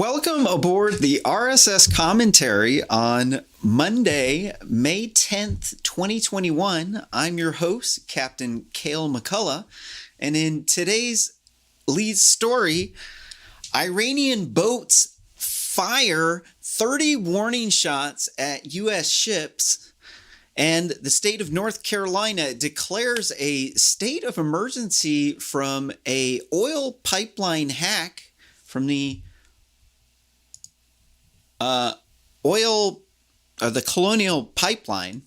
Welcome aboard the RSS commentary on Monday, May 10th, 2021. I'm your host, Captain Cale McCullough, and in today's lead story, Iranian boats fire 30 warning shots at U.S. ships, and the state of North Carolina declares a state of emergency from a oil pipeline hack from the the Colonial Pipeline.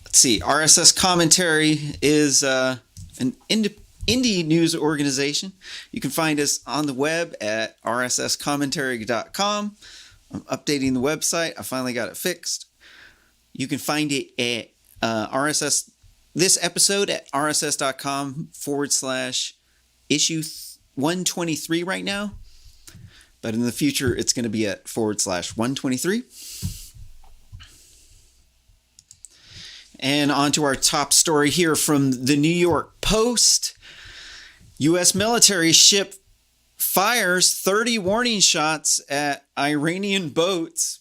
Let's see. RSS Commentary is an indie news organization. You can find us on the web at rsscommentary.com. I'm updating the website. I finally got it fixed. You can find it at this episode at rss.com/issue 123 right now. But in the future, it's going to be at /123. And on to our top story here from the New York Post. U.S. military ship fires 30 warning shots at Iranian boats.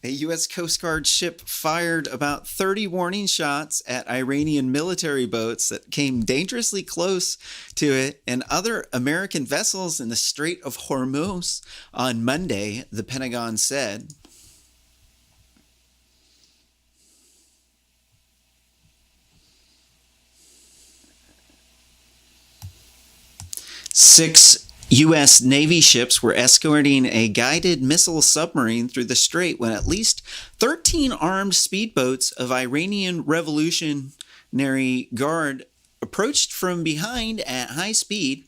A U.S. Coast Guard ship fired about 30 warning shots at Iranian military boats that came dangerously close to it and other American vessels in the Strait of Hormuz on Monday, the Pentagon said. Six U.S. Navy ships were escorting a guided missile submarine through the strait when at least 13 armed speedboats of Iranian Revolutionary Guard approached from behind at high speed.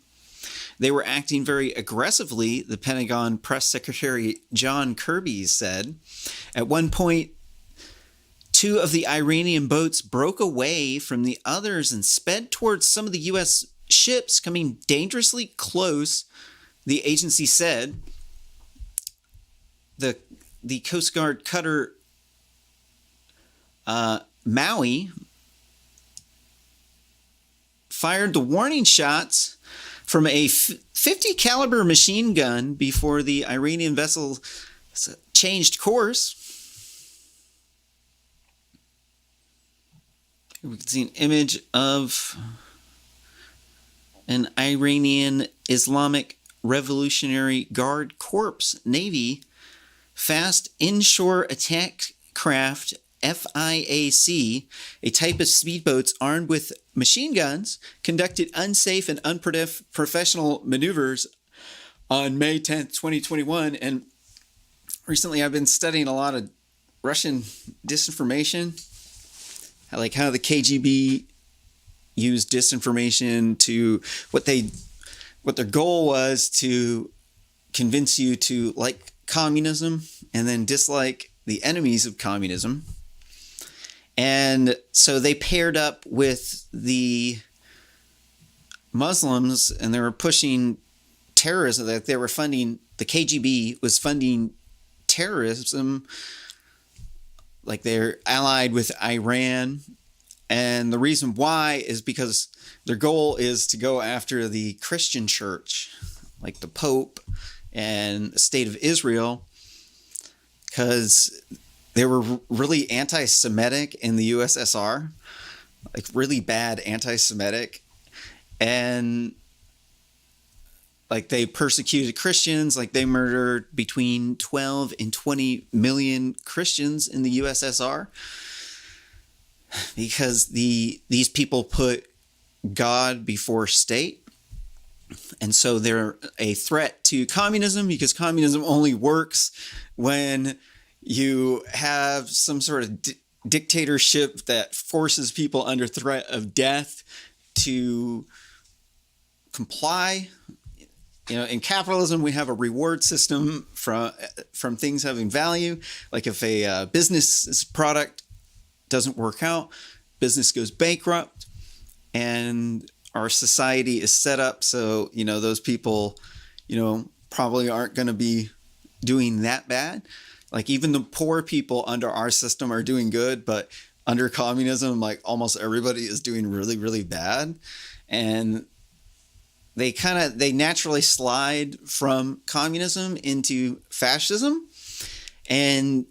They were acting very aggressively, the Pentagon Press Secretary John Kirby said. At one point, two of the Iranian boats broke away from the others and sped towards some of the U.S. ships coming dangerously close, the agency said. The Coast Guard cutter Maui fired the warning shots from a 50 caliber machine gun before the Iranian vessel changed course. We can see an image of an Iranian Islamic Revolutionary Guard Corps Navy Fast Inshore Attack Craft FIAC, a type of speedboats armed with machine guns, conducted unsafe and unprofessional maneuvers on May 10th, 2021. And recently I've been studying a lot of Russian disinformation, like how the KGB used disinformation to what their goal was to convince you to like communism and then dislike the enemies of communism. And so they paired up with the Muslims and they were pushing terrorism. That they were funding, the KGB was funding terrorism, like they're allied with Iran. And the reason why is because their goal is to go after the Christian church, like the Pope and the state of Israel, because they were really anti-Semitic in the USSR, like really bad anti-Semitic. And like they persecuted Christians, like they murdered between 12 and 20 million Christians in the USSR. Because these people put God before state. And so they're a threat to communism, because communism only works when you have some sort of dictatorship that forces people under threat of death to comply. You know, in capitalism, we have a reward system from things having value. Like if a business product doesn't work out, business goes bankrupt, and our society is set up so, you know, those people, you know, probably aren't going to be doing that bad. Like even the poor people under our system are doing good, but under communism, like almost everybody is doing really, really bad. And they naturally slide from communism into fascism and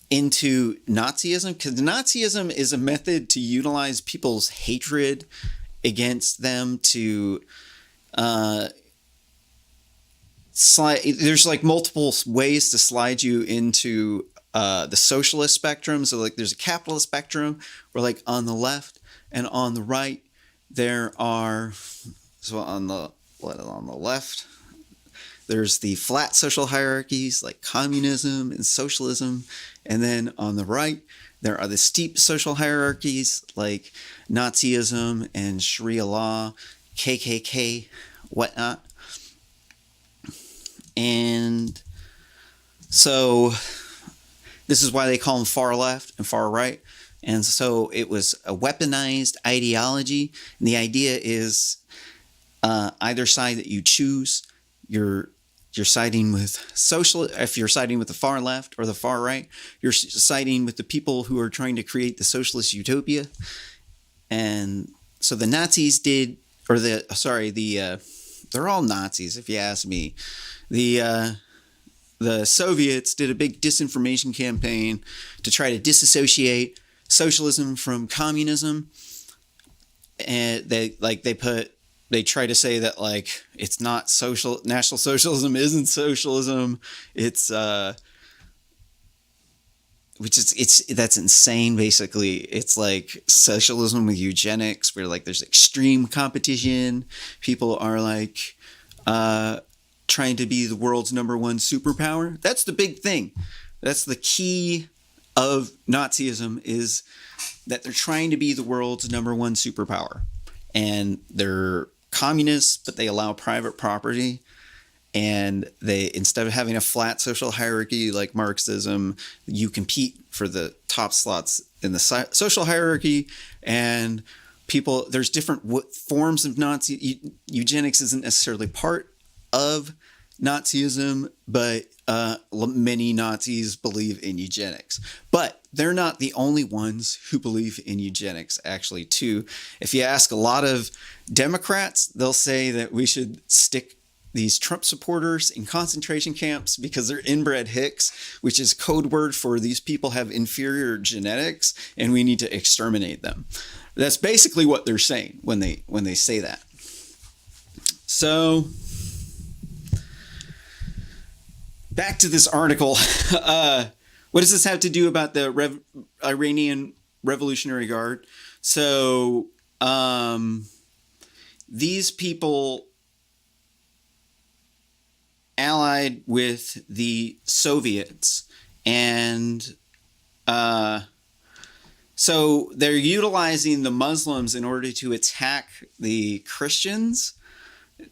into Nazism, because Nazism is a method to utilize people's hatred against them to slide. There's like multiple ways to slide you into the socialist spectrum. So like there's a capitalist spectrum where like on the left and on the right there are, so on the left there's the flat social hierarchies like communism and socialism, and then on the right there are the steep social hierarchies like Nazism and Sharia law, KKK, whatnot. And so this is why they call them far left and far right. And so it was a weaponized ideology. And the idea is either side that you choose, you're siding with social. If you're siding with the far left or the far right, you're siding with the people who are trying to create the socialist utopia. And so the Nazis did, or they're all Nazis if you ask me. The Soviets did a big disinformation campaign to try to disassociate socialism from communism, and they try to say that like it's not National Socialism isn't socialism. It's that's insane. Basically, it's like socialism with eugenics, where like there's extreme competition. People are like trying to be the world's number one superpower. That's the big thing. That's the key of Nazism, is that they're trying to be the world's number one superpower. And they're communists, but they allow private property. And they, instead of having a flat social hierarchy like Marxism, you compete for the top slots in the social hierarchy. And people, there's different forms of Nazi. Eugenics isn't necessarily part of Nazism, but many Nazis believe in eugenics. But they're not the only ones who believe in eugenics, actually, too. If you ask a lot of Democrats, they'll say that we should stick these Trump supporters in concentration camps because they're inbred hicks, which is code word for these people have inferior genetics and we need to exterminate them. That's basically what they're saying when they say that. So back to this article. What does this have to do about the Iranian Revolutionary Guard? So these people allied with the Soviets, and so they're utilizing the Muslims in order to attack the Christians.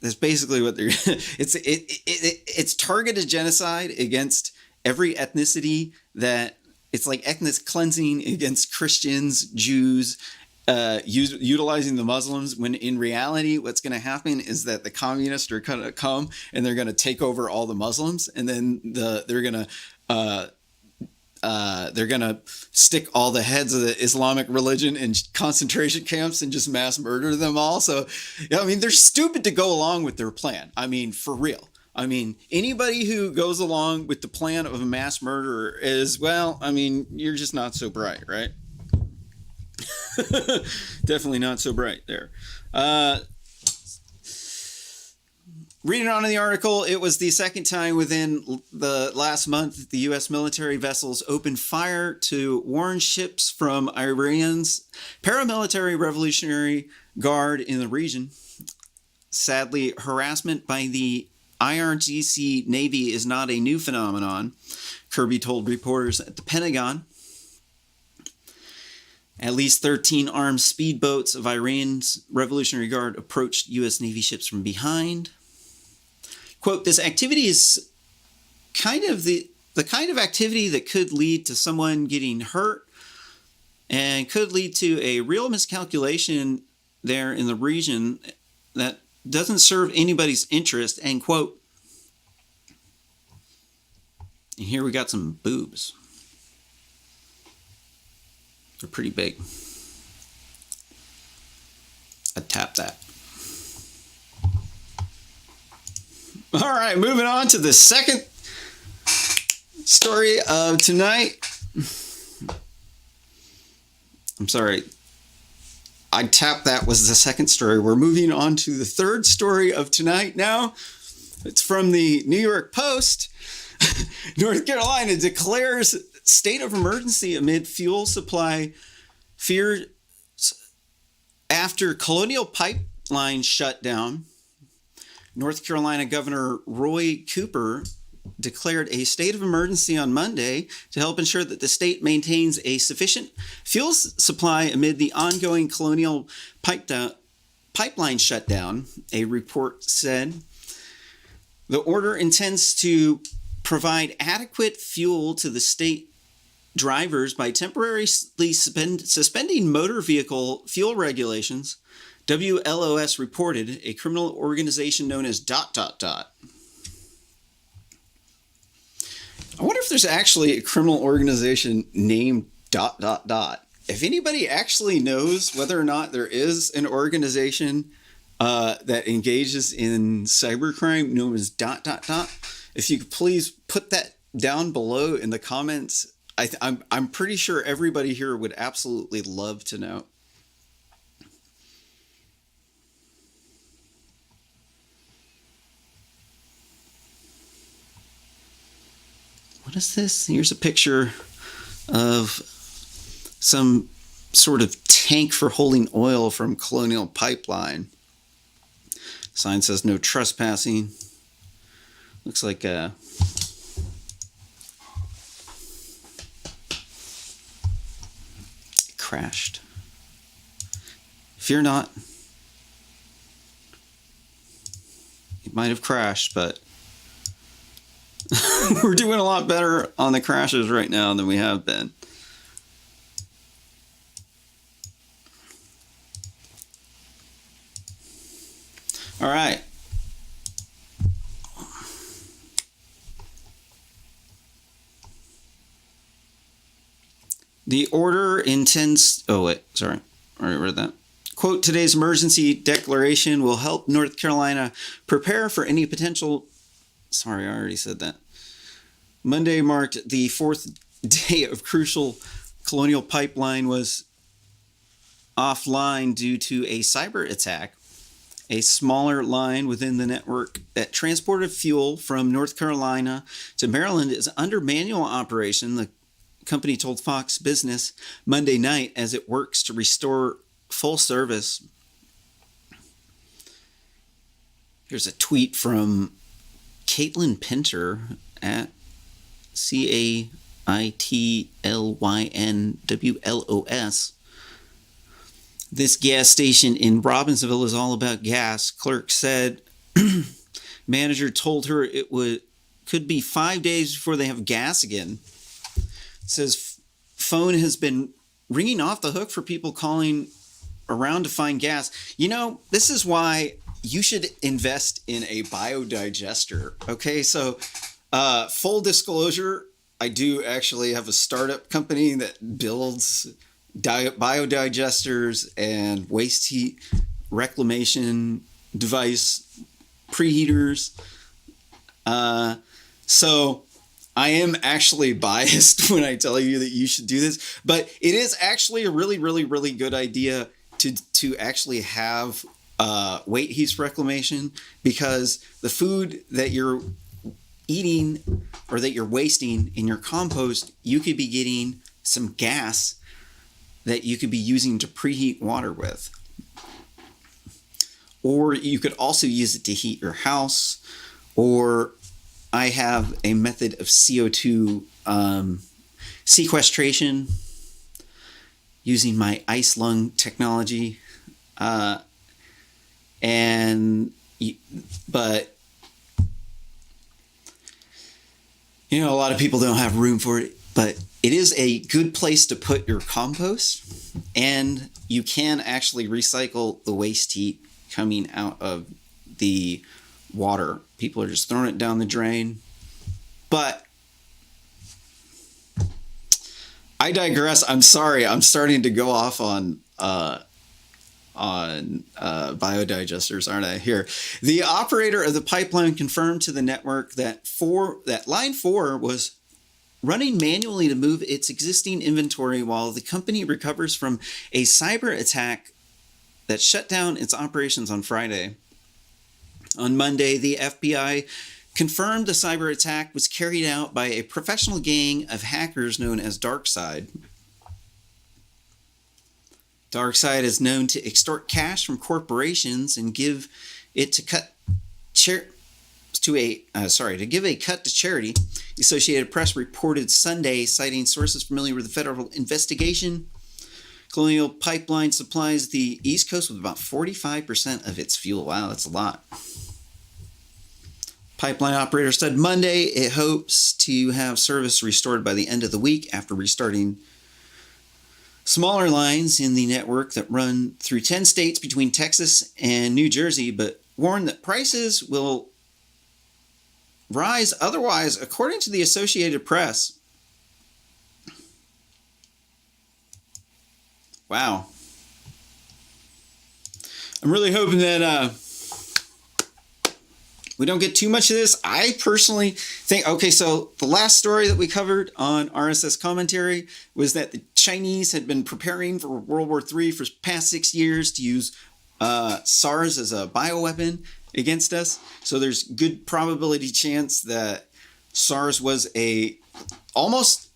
That's basically what they're. It's targeted genocide against every ethnicity. That it's like ethnic cleansing against Christians, Jews, utilizing the Muslims. When in reality, what's going to happen is that the communists are going to come and they're going to take over all the Muslims, and then they're going to stick all the heads of the Islamic religion in concentration camps and just mass murder them all. So, I mean, they're stupid to go along with their plan. I mean, for real. I mean, anybody who goes along with the plan of a mass murderer is, well, I mean, you're just not so bright, right? Definitely not so bright there. Reading on in the article, it was the second time within the last month that the U.S. military vessels opened fire to warn ships from Iran's paramilitary Revolutionary Guard in the region. Sadly, harassment by the IRGC Navy is not a new phenomenon, Kirby told reporters at the Pentagon. At least 13 armed speedboats of Iran's Revolutionary Guard approached U.S. Navy ships from behind. Quote, this activity is kind of the kind of activity that could lead to someone getting hurt and could lead to a real miscalculation there in the region that doesn't serve anybody's interest, end quote. And here we got some boobs. They're pretty big. I'd tap that. All right, moving on to the second story of tonight. I'm sorry. I tapped that was the second story. We're moving on to the third story of tonight now. It's from the New York Post. North Carolina declares state of emergency amid fuel supply fears after Colonial Pipeline shut down. North Carolina Governor Roy Cooper declared a state of emergency on Monday to help ensure that the state maintains a sufficient fuel supply amid the ongoing Colonial Pipeline shutdown, a report said. The order intends to provide adequate fuel to the state drivers by temporarily suspending motor vehicle fuel regulations. WLOS reported a criminal organization known as ... I wonder if there's actually a criminal organization named ... If anybody actually knows whether or not there is an organization that engages in cybercrime known as ... if you could please put that down below in the comments. I'm pretty sure everybody here would absolutely love to know. What is this? Here's a picture of some sort of tank for holding oil from Colonial Pipeline. Sign says no trespassing. Looks like a crashed. Fear not. It might have crashed, but we're doing a lot better on the crashes right now than we have been. All right. The order intends... Oh, wait. Sorry. I already read that. Quote, today's emergency declaration will help North Carolina prepare for any potential... Sorry, I already said that. Monday marked the fourth day of crucial Colonial Pipeline was offline due to a cyber attack. A smaller line within the network that transported fuel from North Carolina to Maryland is under manual operation, the company told Fox Business Monday night as it works to restore full service. Here's a tweet from Caitlin Pinter at CAITLYNWLOS. This gas station in Robbinsville is all about gas, clerk said. Manager told her could be 5 days before they have gas again. Says phone has been ringing off the hook for people calling around to find gas. You know, this is why you should invest in a biodigester. Okay, so full disclosure, I do actually have a startup company that builds biodigesters and waste heat reclamation device preheaters. So I am actually biased when I tell you that you should do this, but it is actually a really, really, really good idea to actually have weight heat reclamation, because the food that you're eating or that you're wasting in your compost, you could be getting some gas that you could be using to preheat water with. Or you could also use it to heat your house. Or I have a method of CO2 sequestration using my ice lung technology. But you know, a lot of people don't have room for it, but it is a good place to put your compost, and you can actually recycle the waste heat coming out of the water. People are just throwing it down the drain. But I digress. I'm sorry. I'm starting to go off on biodigesters, aren't I? Here, the operator of the pipeline confirmed to the network that line 4 was running manually to move its existing inventory while the company recovers from a cyber attack that shut down its operations on Friday. On Monday, the FBI confirmed the cyber attack was carried out by a professional gang of hackers known as DarkSide. DarkSide is known to extort cash from corporations and give it to give a cut to charity. The Associated Press reported Sunday, citing sources familiar with the federal investigation. Colonial Pipeline supplies the East Coast with about 45% of its fuel. Wow, that's a lot. Pipeline operator said Monday it hopes to have service restored by the end of the week after restarting smaller lines in the network that run through 10 states between Texas and New Jersey, but warned that prices will rise otherwise, according to the Associated Press. Wow. I'm really hoping that we don't get too much of this. I personally think, okay, so the last story that we covered on RSS commentary was that the Chinese had been preparing for World War III for the past 6 years to use SARS as a bioweapon against us. So there's good probability chance that SARS was a almost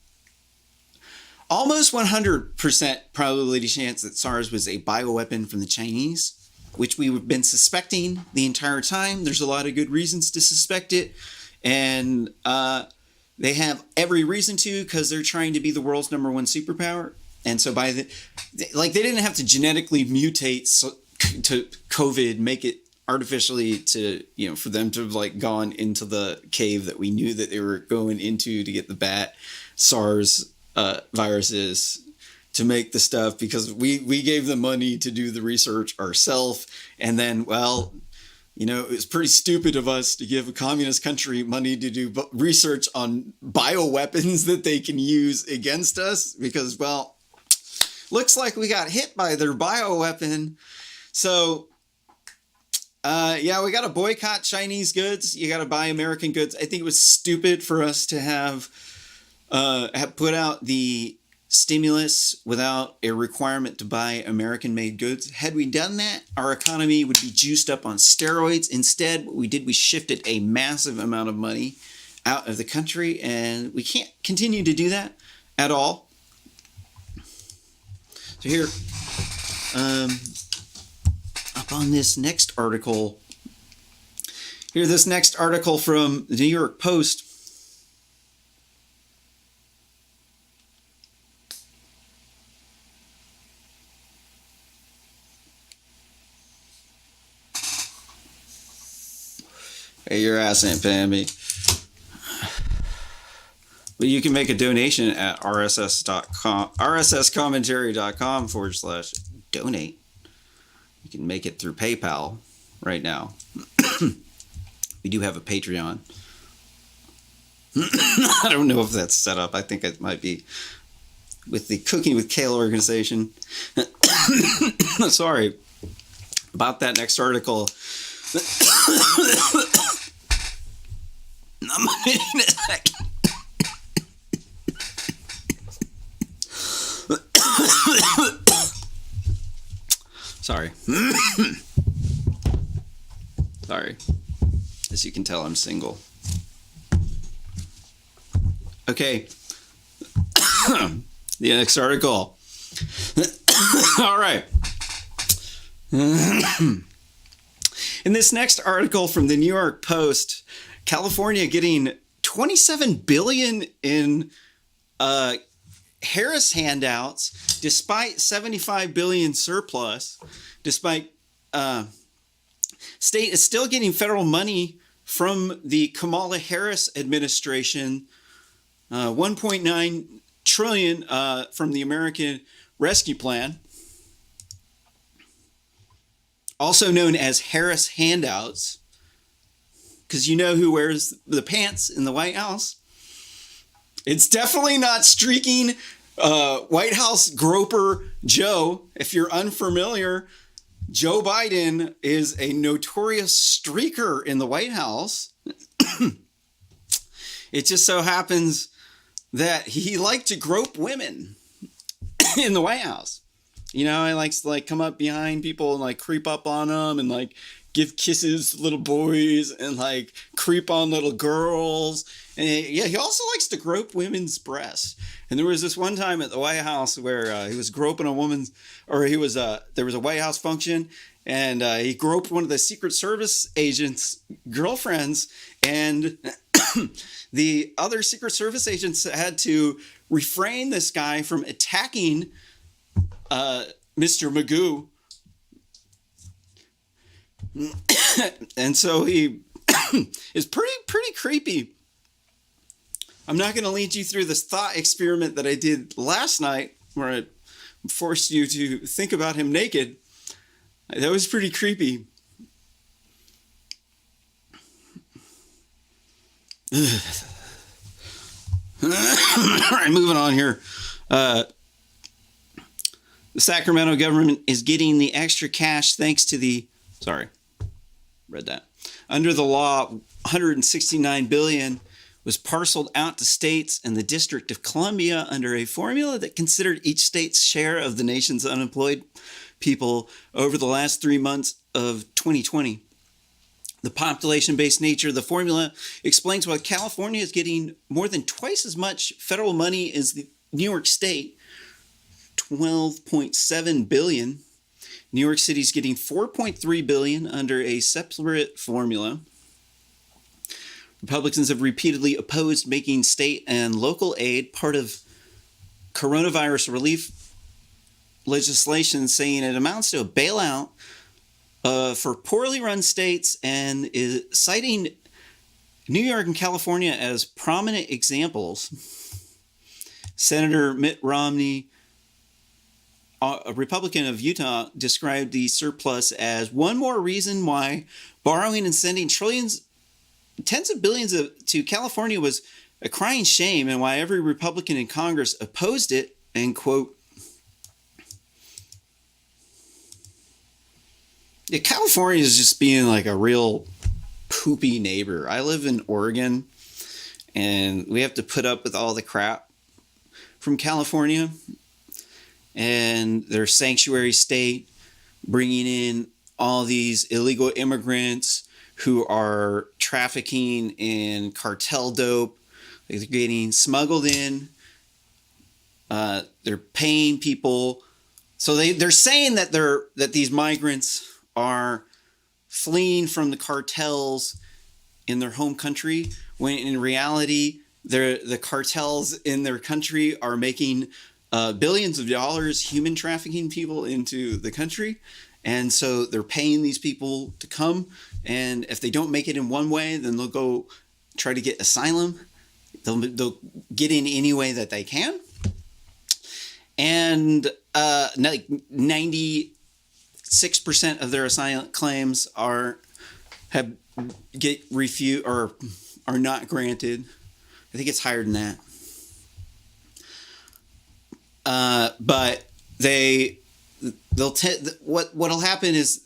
100% probability chance that SARS was a bioweapon from the Chinese, which we've been suspecting the entire time. There's a lot of good reasons to suspect it. And they have every reason to, because they're trying to be the world's #1 superpower. And so they didn't have to genetically mutate to COVID, make it artificially for them to have gone into the cave that we knew that they were going into to get the bat SARS viruses to make the stuff, because we gave them money to do the research ourselves. And then, it was pretty stupid of us to give a communist country money to do research on bioweapons that they can use against us, because, looks like we got hit by their bioweapon. So, we got to boycott Chinese goods. You got to buy American goods. I think it was stupid for us to have put out the stimulus without a requirement to buy American-made goods. Had we done that, our economy would be juiced up on steroids. Instead, what we did, we shifted a massive amount of money out of the country, and we can't continue to do that at all. So here, up on this next article, this next article from the New York Post. Hey, your ass ain't paying me. But you can make a donation at rsscommentary.com/donate. You can make it through PayPal right now. We do have a Patreon. I don't know if that's set up. I think it might be with the Cooking with Kale organization. Sorry about that next article. Sorry. Sorry. As you can tell, I'm single. Okay. The next article. All right. In this next article from the New York Post, California getting $27 billion in Harris handouts, despite $75 billion surplus. Despite state is still getting federal money from the Kamala Harris administration, $1.9 trillion from the American Rescue Plan, also known as Harris handouts, because you know who wears the pants in the White House. It's definitely not streaking White House groper Joe. If you're unfamiliar, Joe Biden is a notorious streaker in the White House. It just so happens that he liked to grope women in the White House. He likes to come up behind people and creep up on them and give kisses to little boys and creep on little girls. And he also likes to grope women's breasts. And there was this one time at the White House where he was groping a woman's, or there was a White House function, and he groped one of the Secret Service agents' girlfriends, and the other Secret Service agents had to refrain this guy from attacking Mr. Magoo. And so he is pretty creepy. I'm not going to lead you through this thought experiment that I did last night where I forced you to think about him naked. That was pretty creepy. All right, moving on here. The Sacramento government is getting the extra cash thanks to the, under the law, $169 billion was parceled out to states and the District of Columbia under a formula that considered each state's share of the nation's unemployed people over the last 3 months of 2020. The population-based nature of the formula explains why California is getting more than twice as much federal money as the New York State, $12.7 billion. New York City is getting $4.3 billion under a separate formula. Republicans have repeatedly opposed making state and local aid part of coronavirus relief legislation, saying it amounts to a bailout for poorly run states, and is citing New York and California as prominent examples. Senator Mitt Romney, a Republican of Utah, described the surplus as one more reason why borrowing and sending tens of billions to California was a crying shame, and why every Republican in Congress opposed it, end quote. Yeah, California is just being a real poopy neighbor. I live in Oregon, and we have to put up with all the crap from California and their sanctuary state, bringing in all these illegal immigrants who are trafficking in cartel dope. They're getting smuggled in. They're paying people. So they're saying that these migrants are fleeing from the cartels in their home country, when in reality, the cartels in their country are making billions of dollars human trafficking people into the country. And so they're paying these people to come. And if they don't make it in one way, then they'll go try to get asylum. They'll get in any way that they can. And 96% of their asylum claims get refused or are not granted. I think it's higher than that. But what'll happen is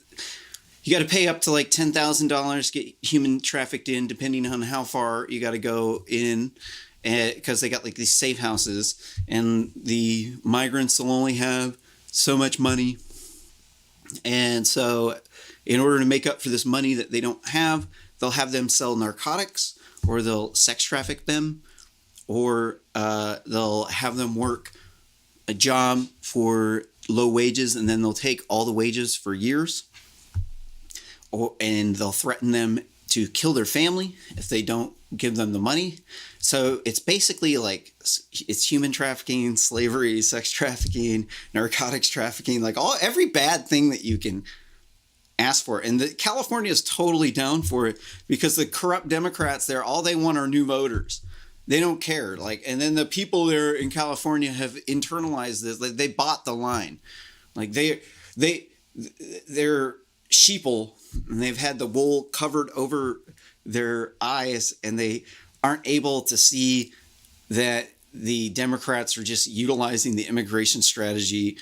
you got to pay up to $10,000 to get human trafficked in, depending on how far you got to go in, because they got these safe houses, and the migrants will only have so much money. And so in order to make up for this money that they don't have, they'll have them sell narcotics, or they'll sex traffic them, or they'll have them work a job for low wages, and then they'll take all the wages for years, and they'll threaten them to kill their family if they don't give them the money. So it's basically it's human trafficking, slavery, sex trafficking, narcotics trafficking, every bad thing that you can ask for. And California is totally down for it, because the corrupt Democrats there, all they want are new voters. They don't care. And then the people there in California have internalized this. They bought the line. They're sheeple, and they've had the wool covered over their eyes, and they aren't able to see that the Democrats are just utilizing the immigration strategy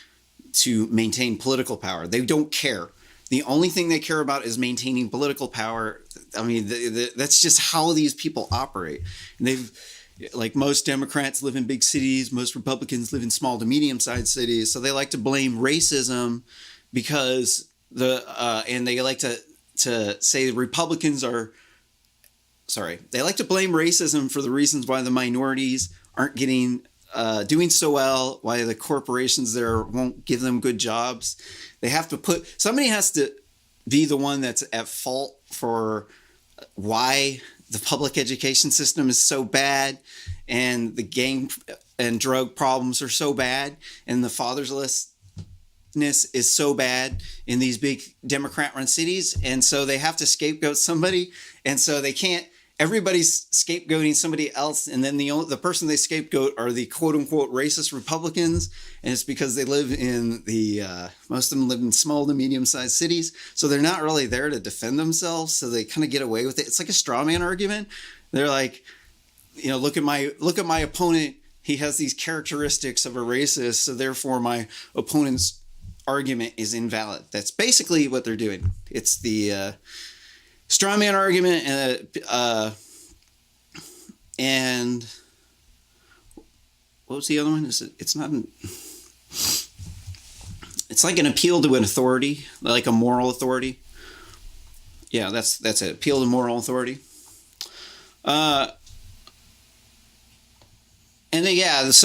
to maintain political power. They don't care. The only thing they care about is maintaining political power. I mean, that's just how these people operate. And like most Democrats live in big cities, most Republicans live in small to medium-sized cities. So they like to blame racism because and they like to say the Republicans are, they like to blame racism for the reasons why the minorities aren't doing so well, why the corporations there won't give them good jobs. They have to somebody has to be the one that's at fault for why the public education system is so bad and the gang and drug problems are so bad and the fatherlessness is so bad in these big Democrat-run cities. And so they have to scapegoat somebody. And so they can't, everybody's scapegoating somebody else, and then the person they scapegoat are the quote-unquote racist Republicans, and it's because they live in most of them live in small to medium-sized cities, so they're not really there to defend themselves, so they kind of get away with it. It's like a straw man argument. They're like, look at my opponent. He has these characteristics of a racist, so therefore my opponent's argument is invalid. That's basically what they're doing. It's the straw man argument, and what was the other one? It's like an appeal to an authority, like a moral authority. Yeah, that's it. Appeal to moral authority. So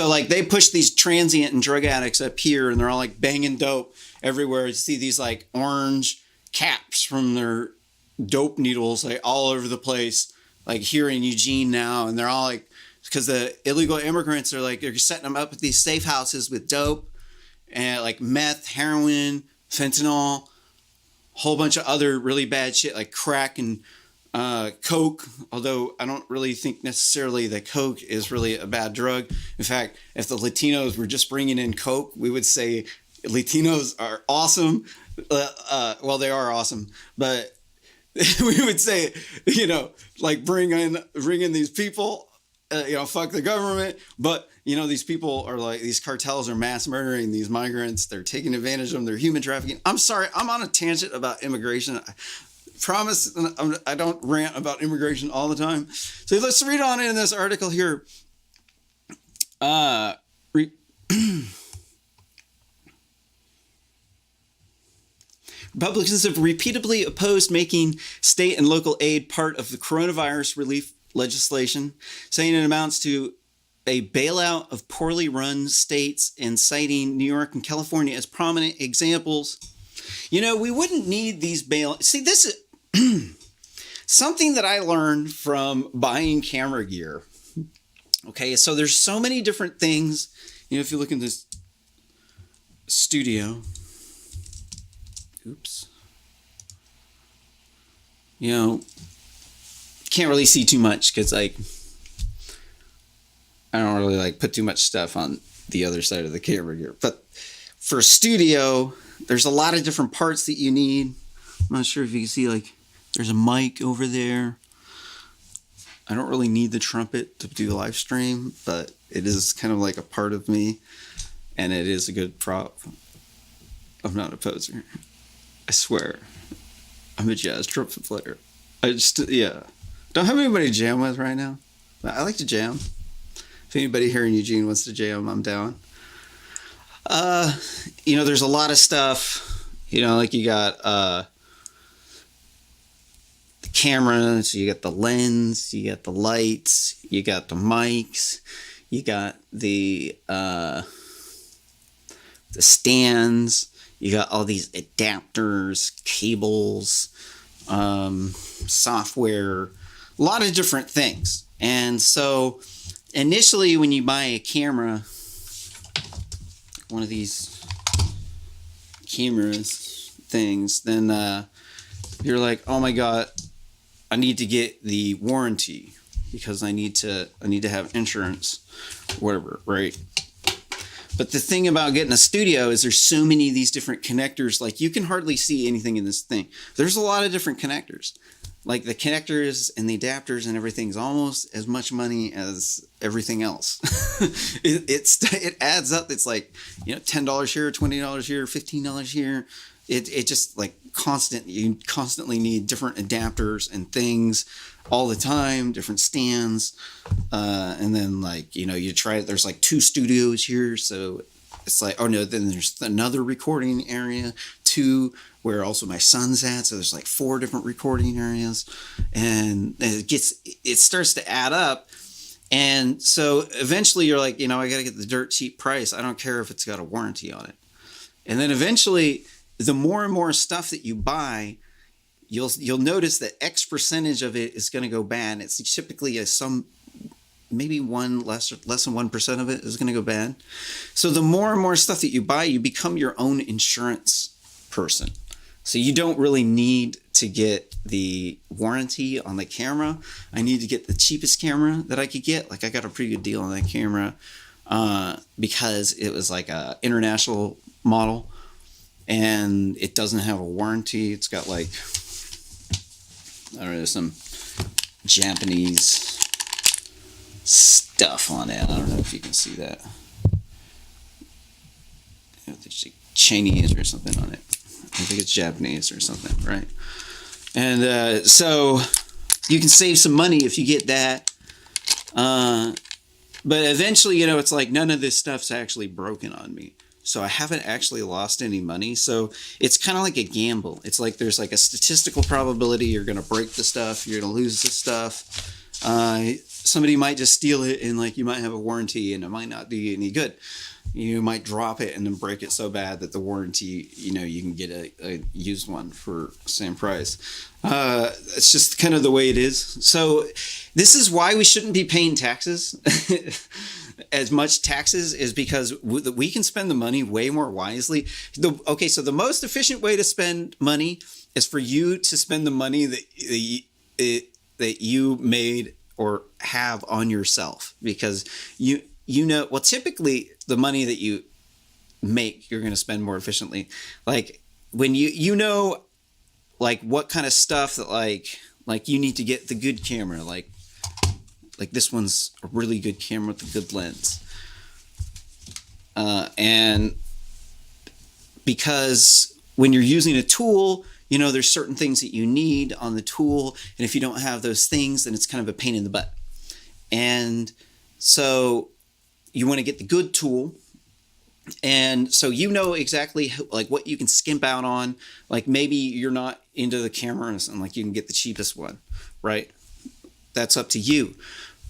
like they push these transient and drug addicts up here, and they're all like banging dope everywhere. You see these like orange caps from their dope needles like all over the place, like here in Eugene now, and they're all like, because the illegal immigrants are like, they're setting them up at these safe houses with dope and like meth, heroin, fentanyl, whole bunch of other really bad shit like crack and coke, although I don't really think necessarily that coke is really a bad drug. In fact, if the Latinos were just bringing in coke, we would say Latinos are awesome. Well, they are awesome, but we would say, like bring in these people, fuck the government. But, these people are like, these cartels are mass murdering these migrants. They're taking advantage of them. They're human trafficking. I'm sorry. I'm on a tangent about immigration. I promise I don't rant about immigration all the time. So let's read on in this article here. Republicans have repeatedly opposed making state and local aid part of the coronavirus relief legislation, saying it amounts to a bailout of poorly run states and citing New York and California as prominent examples. We wouldn't need these bailouts. See, this is something that I learned from buying camera gear. Okay, so there's so many different things. If you look in this studio, oops. Can't really see too much because I don't really put too much stuff on the other side of the camera here. But for a studio, there's a lot of different parts that you need. I'm not sure if you can see, there's a mic over there. I don't really need the trumpet to do the live stream, but it is kind of like a part of me, and it is a good prop. I'm not a poser. I swear, I'm a jazz trumpet player. Don't have anybody to jam with right now. I like to jam. If anybody here in Eugene wants to jam, I'm down. There's a lot of stuff. Like you got the camera, so you got the lens, you got the lights, you got the mics, you got the stands. You got all these adapters, cables, software, a lot of different things. And so initially when you buy a camera, one of these cameras things, then you're like, oh my God, I need to get the warranty because I need to have insurance, whatever, right? But the thing about getting a studio is there's so many of these different connectors. Like you can hardly see anything in this thing. There's a lot of different connectors. like the connectors and the adapters and everything's almost as much money as everything else. It adds up. It's like, $10 here, $20 here, $15 here. It just like you constantly need different adapters and things all the time, different stands. And then like, you try it. There's like 2 studios here. So it's like, oh no, then there's another recording area, 2 where also my son's at. So there's like 4 different recording areas, and it starts to add up. And so eventually you're like, I got to get the dirt cheap price. I don't care if it's got a warranty on it. And then eventually, the more and more stuff that you buy, you'll notice that X percentage of it is going to go bad. It's typically maybe less than 1% of it is going to go bad. So the more and more stuff that you buy, you become your own insurance person. So you don't really need to get the warranty on the camera. I need to get the cheapest camera that I could get. Like I got a pretty good deal on that camera because it was like a international model and it doesn't have a warranty. It's got like, I don't know, some Japanese stuff on it. I don't know if you can see that. There's like Chinese or something on it. I think it's Japanese or something, right? And so you can save some money if you get that. But eventually, it's like none of this stuff's actually broken on me. So I haven't actually lost any money. So it's kind of like a gamble. It's like there's like a statistical probability you're going to break the stuff, you're going to lose the stuff. Somebody might just steal it and like you might have a warranty and it might not do any good. You might drop it and then break it so bad that the warranty, you can get a used one for the same price. It's just kind of the way it is. So this is why we shouldn't be paying taxes as much taxes, is because we can spend the money way more wisely. So the most efficient way to spend money is for you to spend the money that you made or have on yourself, because typically the money that you make, you're going to spend more efficiently. Like when like what kind of stuff that like you need to get the good camera, like this one's a really good camera with a good lens. And because when you're using a tool, there's certain things that you need on the tool. And if you don't have those things, then it's kind of a pain in the butt. And so you want to get the good tool. And so exactly like what you can skimp out on. Like maybe you're not into the cameras and like you can get the cheapest one, right? That's up to you.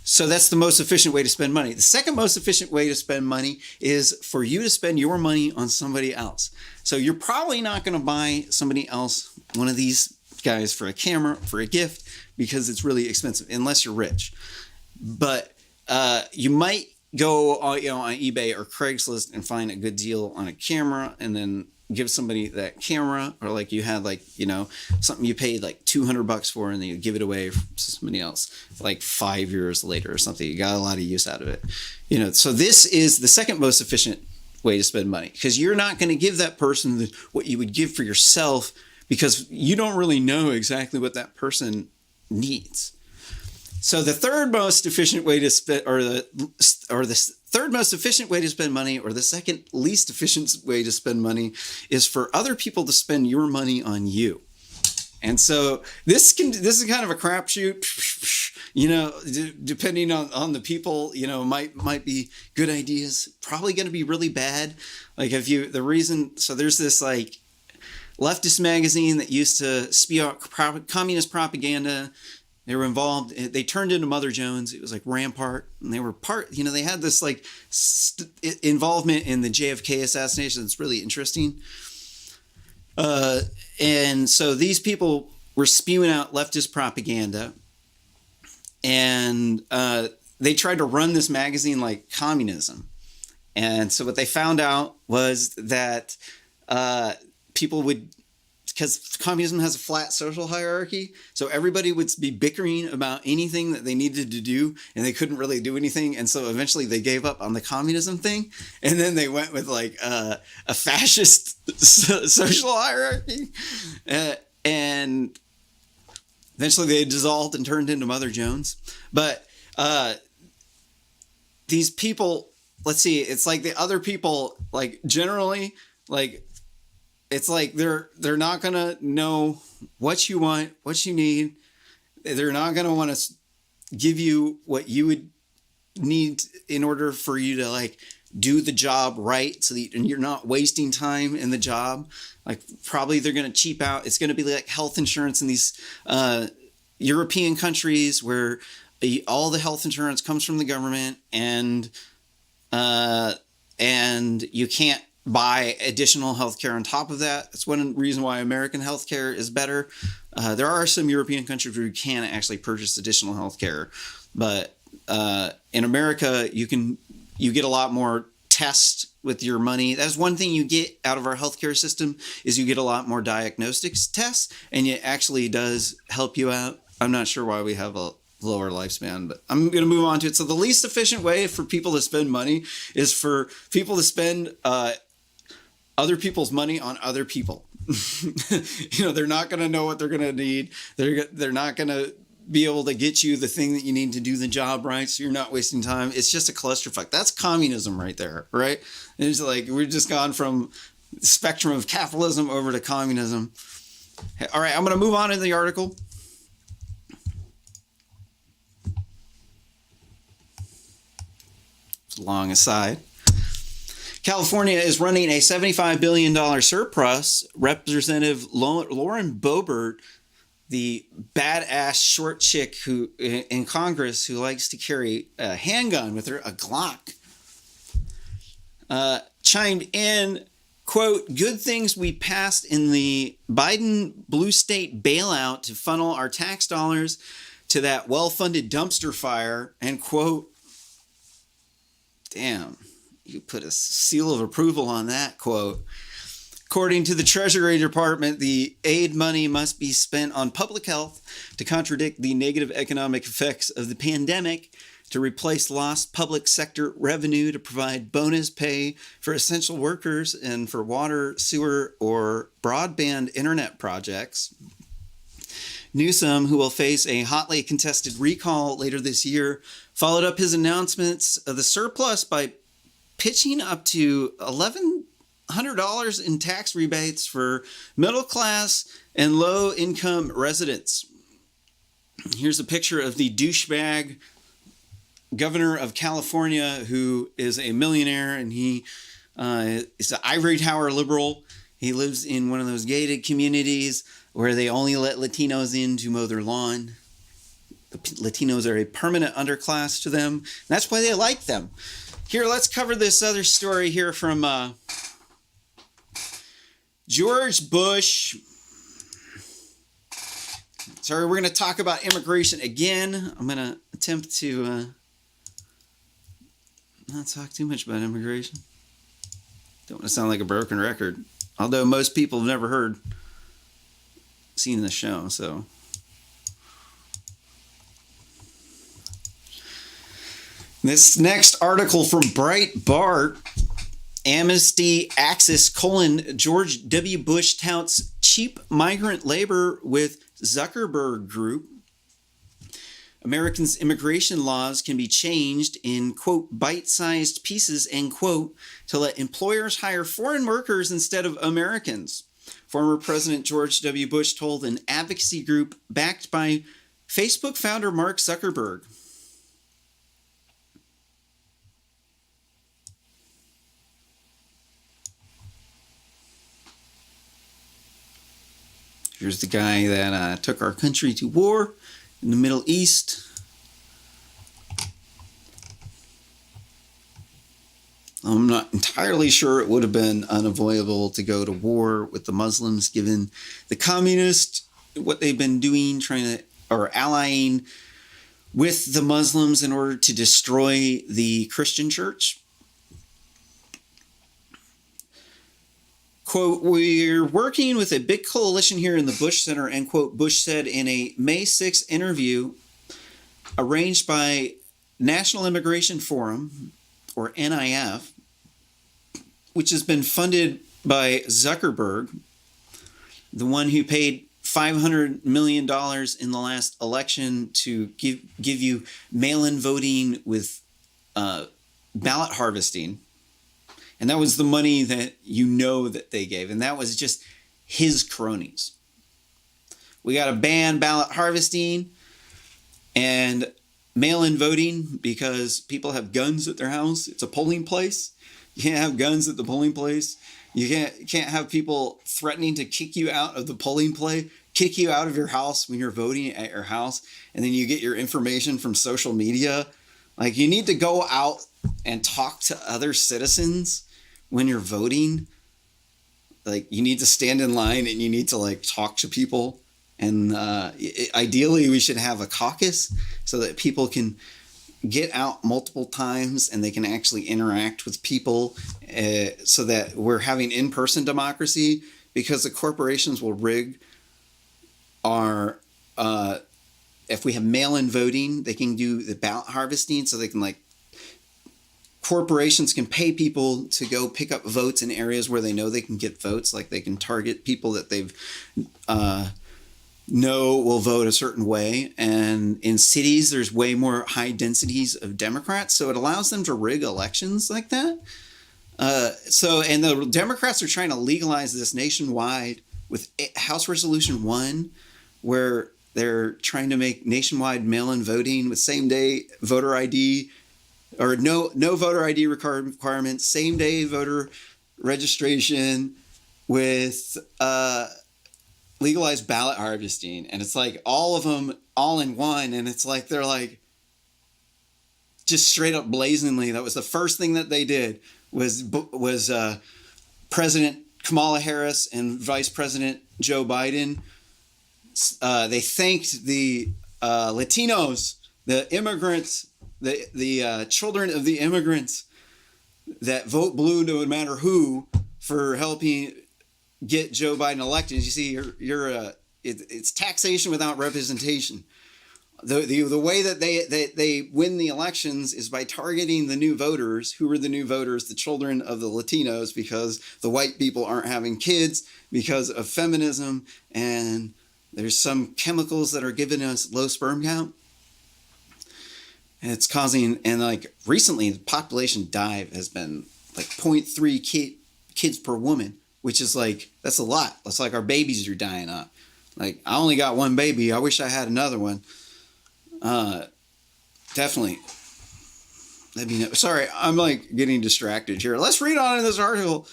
So that's the most efficient way to spend money. The second most efficient way to spend money is for you to spend your money on somebody else. So you're probably not going to buy somebody else one of these guys for a camera, for a gift, because it's really expensive, unless you're rich. But you might go on eBay or Craigslist and find a good deal on a camera and then give somebody that camera, or like you had something you paid like $200 for and then you give it away to somebody else like 5 years later or something. You got a lot of use out of it. So this is the second most efficient way to spend money, because you're not going to give that person what you would give for yourself, because you don't really know exactly what that person needs. So the third most efficient way to spend, or the third most efficient way to spend money, or the second least efficient way to spend money, is for other people to spend your money on you. And so this is kind of a crapshoot, depending on the people, might be good ideas, probably going to be really bad. Like so there's this like leftist magazine that used to spew out communist propaganda. They were involved. They turned into Mother Jones. It was like Rampart, and they were they had this like involvement in the JFK assassination. It's really interesting. And so these people were spewing out leftist propaganda, and they tried to run this magazine like communism. And so what they found out was that people would, because communism has a flat social hierarchy, so everybody would be bickering about anything that they needed to do, and they couldn't really do anything. And so eventually they gave up on the communism thing, and then they went with like a fascist social hierarchy. And Eventually they dissolved and turned into Mother Jones. But these people, let's see, it's like the other people, like generally, like it's like they're not gonna know what you want, what you need. They're not gonna want to give you what you would need in order for you to like do the job right, so that you're not wasting time in the job. Like probably they're going to cheap out. It's going to be like health insurance in these European countries where all the health insurance comes from the government, and you can't buy additional healthcare on top of that. That's one reason why American healthcare is better. There are some European countries where you can actually purchase additional healthcare, but in America, you get a lot more tests with your money. That's one thing you get out of our healthcare system, is you get a lot more diagnostics tests, and it actually does help you out. I'm not sure why we have a lower lifespan, but I'm going to move on to it. So the least efficient way for people to spend money is for people to spend other people's money on other people. They're not going to know what they're going to need. They're not going to be able to get you the thing that you need to do the job right, so you're not wasting time. It's just a clusterfuck. That's communism right there, right? It's like we've just gone from the spectrum of capitalism over to communism. All right, I'm going to move on to the article. It's a long aside. California is running a $75 billion surplus. Representative Lauren Boebert, the badass short chick who in Congress who likes to carry a handgun with her, a Glock, chimed in, quote, "Good things we passed in the Biden blue state bailout to funnel our tax dollars to that well-funded dumpster fire," and quote. Damn, you put a seal of approval on that quote. According to the Treasury Department, the aid money must be spent on public health to contradict the negative economic effects of the pandemic, to replace lost public sector revenue, to provide bonus pay for essential workers, and for water, sewer, or broadband internet projects. Newsom, who will face a hotly contested recall later this year, followed up his announcements of the surplus by pitching up to $1,100 in tax rebates for middle class and low income residents. Here's a picture of the douchebag governor of California, who is a millionaire, and he is an ivory tower liberal. He lives in one of those gated communities where they only let Latinos in to mow their lawn. The Latinos are a permanent underclass to them. And that's why they like them. Here, let's cover this other story here from George Bush. Sorry, we're going to talk about immigration again. I'm going to attempt to not talk too much about immigration. Don't want to sound like a broken record. Although most people have never seen the show, so. This next article from Breitbart, Amnesty Axis, George W. Bush touts cheap migrant labor with Zuckerberg Group. Americans' immigration laws can be changed in, quote, bite-sized pieces, end quote, to let employers hire foreign workers instead of Americans. Former President George W. Bush told an advocacy group backed by Facebook founder Mark Zuckerberg. Here's the guy that took our country to war in the Middle East. I'm not entirely sure it would have been unavoidable to go to war with the Muslims, given the communists, what they've been doing, allying with the Muslims in order to destroy the Christian church. Quote, "We're working with a big coalition here in the Bush Center," end quote, Bush said in a May 6th interview arranged by National Immigration Forum, or NIF, which has been funded by Zuckerberg, the one who paid $500 million in the last election to give you mail-in voting with ballot harvesting. And that was the money that that they gave. And that was just his cronies. We got to ban ballot harvesting and mail-in voting because people have guns at their house. It's a polling place. You can't have guns at the polling place. You can't have people threatening to kick you out of the polling place, kick you out of your house when you're voting at your house, and then you get your information from social media. Like, you need to go out and talk to other citizens when you're voting. Like, you need to stand in line and you need to like talk to people. And ideally, we should have a caucus so that people can get out multiple times and they can actually interact with people so that we're having in-person democracy, because the corporations will rig our if we have mail-in voting, they can do the ballot harvesting, so they can corporations can pay people to go pick up votes in areas where they know they can get votes. Like, they can target people that they've know will vote a certain way. And in cities, there's way more high densities of Democrats, so it allows them to rig elections like that. And the Democrats are trying to legalize this nationwide with House Resolution 1, where they're trying to make nationwide mail-in voting with same-day voter ID, or no voter ID requirements, same-day voter registration with legalized ballot harvesting. And it's like all of them all in one. And it's like they're like just straight up blazingly. That was the first thing that they did was President Kamala Harris and Vice President Joe Biden. They thanked the Latinos, the immigrants, the children of the immigrants that vote blue no matter who, for helping get Joe Biden elected. As you see, it's taxation without representation. The way that they win the elections is by targeting the new voters. Who are the new voters? The children of the Latinos, because the white people aren't having kids because of feminism, and there's some chemicals that are giving us low sperm count. And it's causing, and like recently, the population dive has been like 0.3 kids per woman, which is like, that's a lot. That's like our babies are dying up. Like, I only got one baby. I wish I had another one. Definitely. Sorry, I'm like getting distracted here. Let's read on in this article.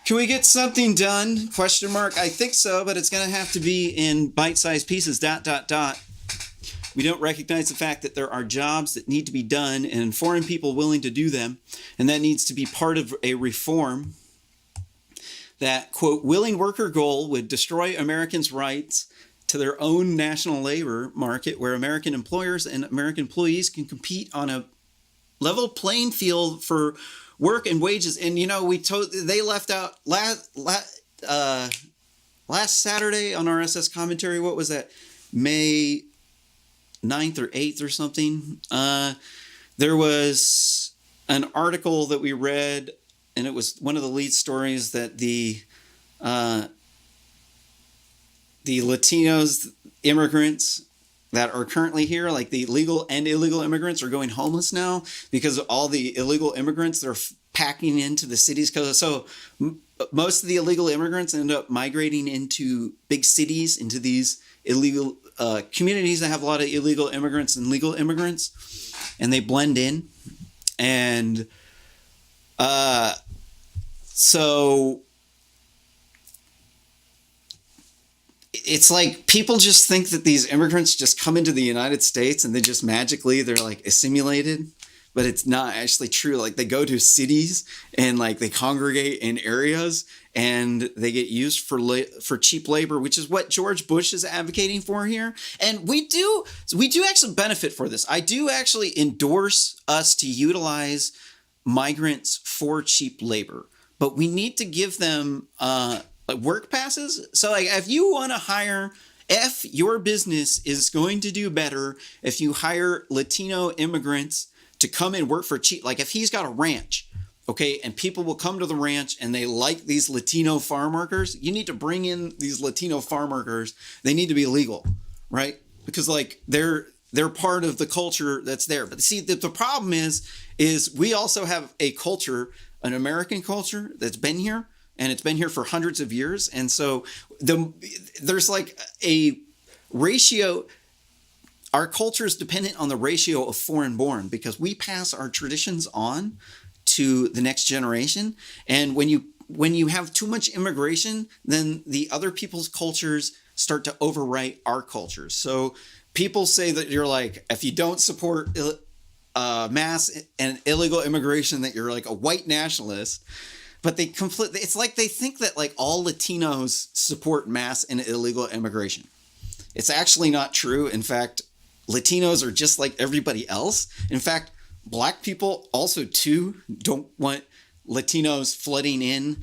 Can we get something done? Question mark. I think so, but it's going to have to be in bite-sized pieces. ... We don't recognize the fact that there are jobs that need to be done and foreign people willing to do them. And that needs to be part of a reform that, quote, willing worker goal would destroy Americans' rights to their own national labor market, where American employers and American employees can compete on a level playing field for work and wages. And, you know, they left out last Saturday on RSS commentary. What was that? May 9th or 8th or something. There was an article that we read, and it was one of the lead stories that the Latinos, immigrants that are currently here, like the legal and illegal immigrants, are going homeless now because all the illegal immigrants, they're packing into the cities. So most of the illegal immigrants end up migrating into big cities, into these illegal communities that have a lot of illegal immigrants and legal immigrants, and they blend in. And so it's like people just think that these immigrants just come into the United States and they just magically, they're like assimilated, but it's not actually true. Like, they go to cities and like they congregate in areas and they get used for cheap labor, which is what George Bush is advocating for here. And we do actually benefit for this. I do actually endorse us to utilize migrants for cheap labor, but we need to give them work passes. So like, if you want to hire, if your business is going to do better if you hire Latino immigrants to come and work for cheap, like if he's got a ranch Okay, and people will come to the ranch and they like these Latino farm workers. You need to bring in these Latino farm workers. They need to be legal, right? Because like they're part of the culture that's there. But see, the problem is we also have a culture, an American culture that's been here, and it's been here for hundreds of years. And so there's like a ratio. Our culture is dependent on the ratio of foreign born because we pass our traditions on to the next generation. And when you have too much immigration, then the other people's cultures start to overwrite our cultures. So people say that you're like, if you don't support mass and illegal immigration, that you're like a white nationalist. But it's like they think that like all Latinos support mass and illegal immigration. It's actually not true. In fact, Latinos are just like everybody else. In fact, Black people also too don't want Latinos flooding in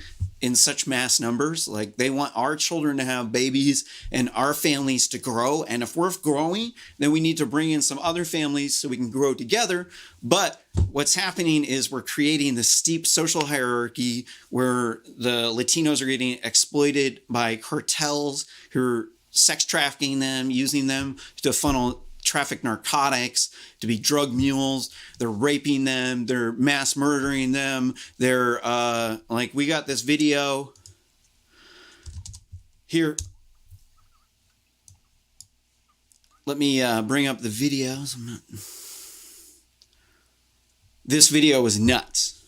such mass numbers. Like they want our children to have babies and our families to grow. And if we're growing, then we need to bring in some other families so we can grow together. But what's happening is we're creating this steep social hierarchy where the Latinos are getting exploited by cartels who are sex trafficking them, using them to funnel traffic narcotics, to be drug mules. They're raping them. They're mass murdering them. They're like, we got this video here. Let me bring up the videos. This video was nuts.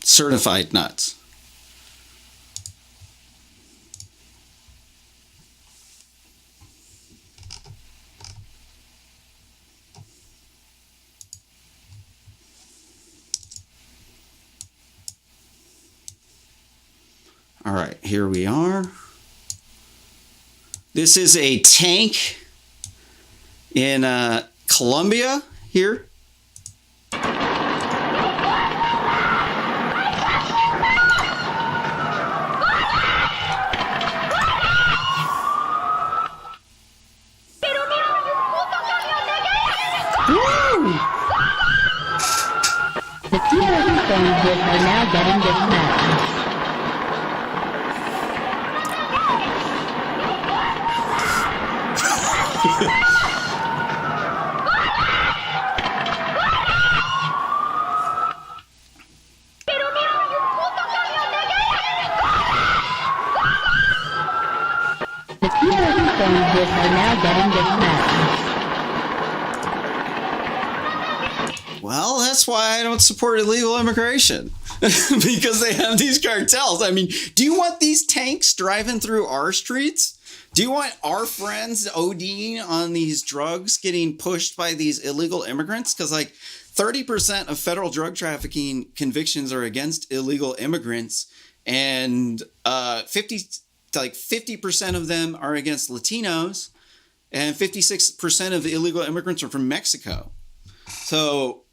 Certified nuts. All right, here we are. This is a tank in Colombia here. The security soldiers are now getting dispatched. The security soldiers are now getting dispatched. Well, that's why I don't support illegal immigration. Because they have these cartels. I mean, do you want these tanks driving through our streets? Do you want our friends ODing on these drugs getting pushed by these illegal immigrants? Because like 30% of federal drug trafficking convictions are against illegal immigrants, and 50% of them are against Latinos, and 56% of the illegal immigrants are from Mexico. So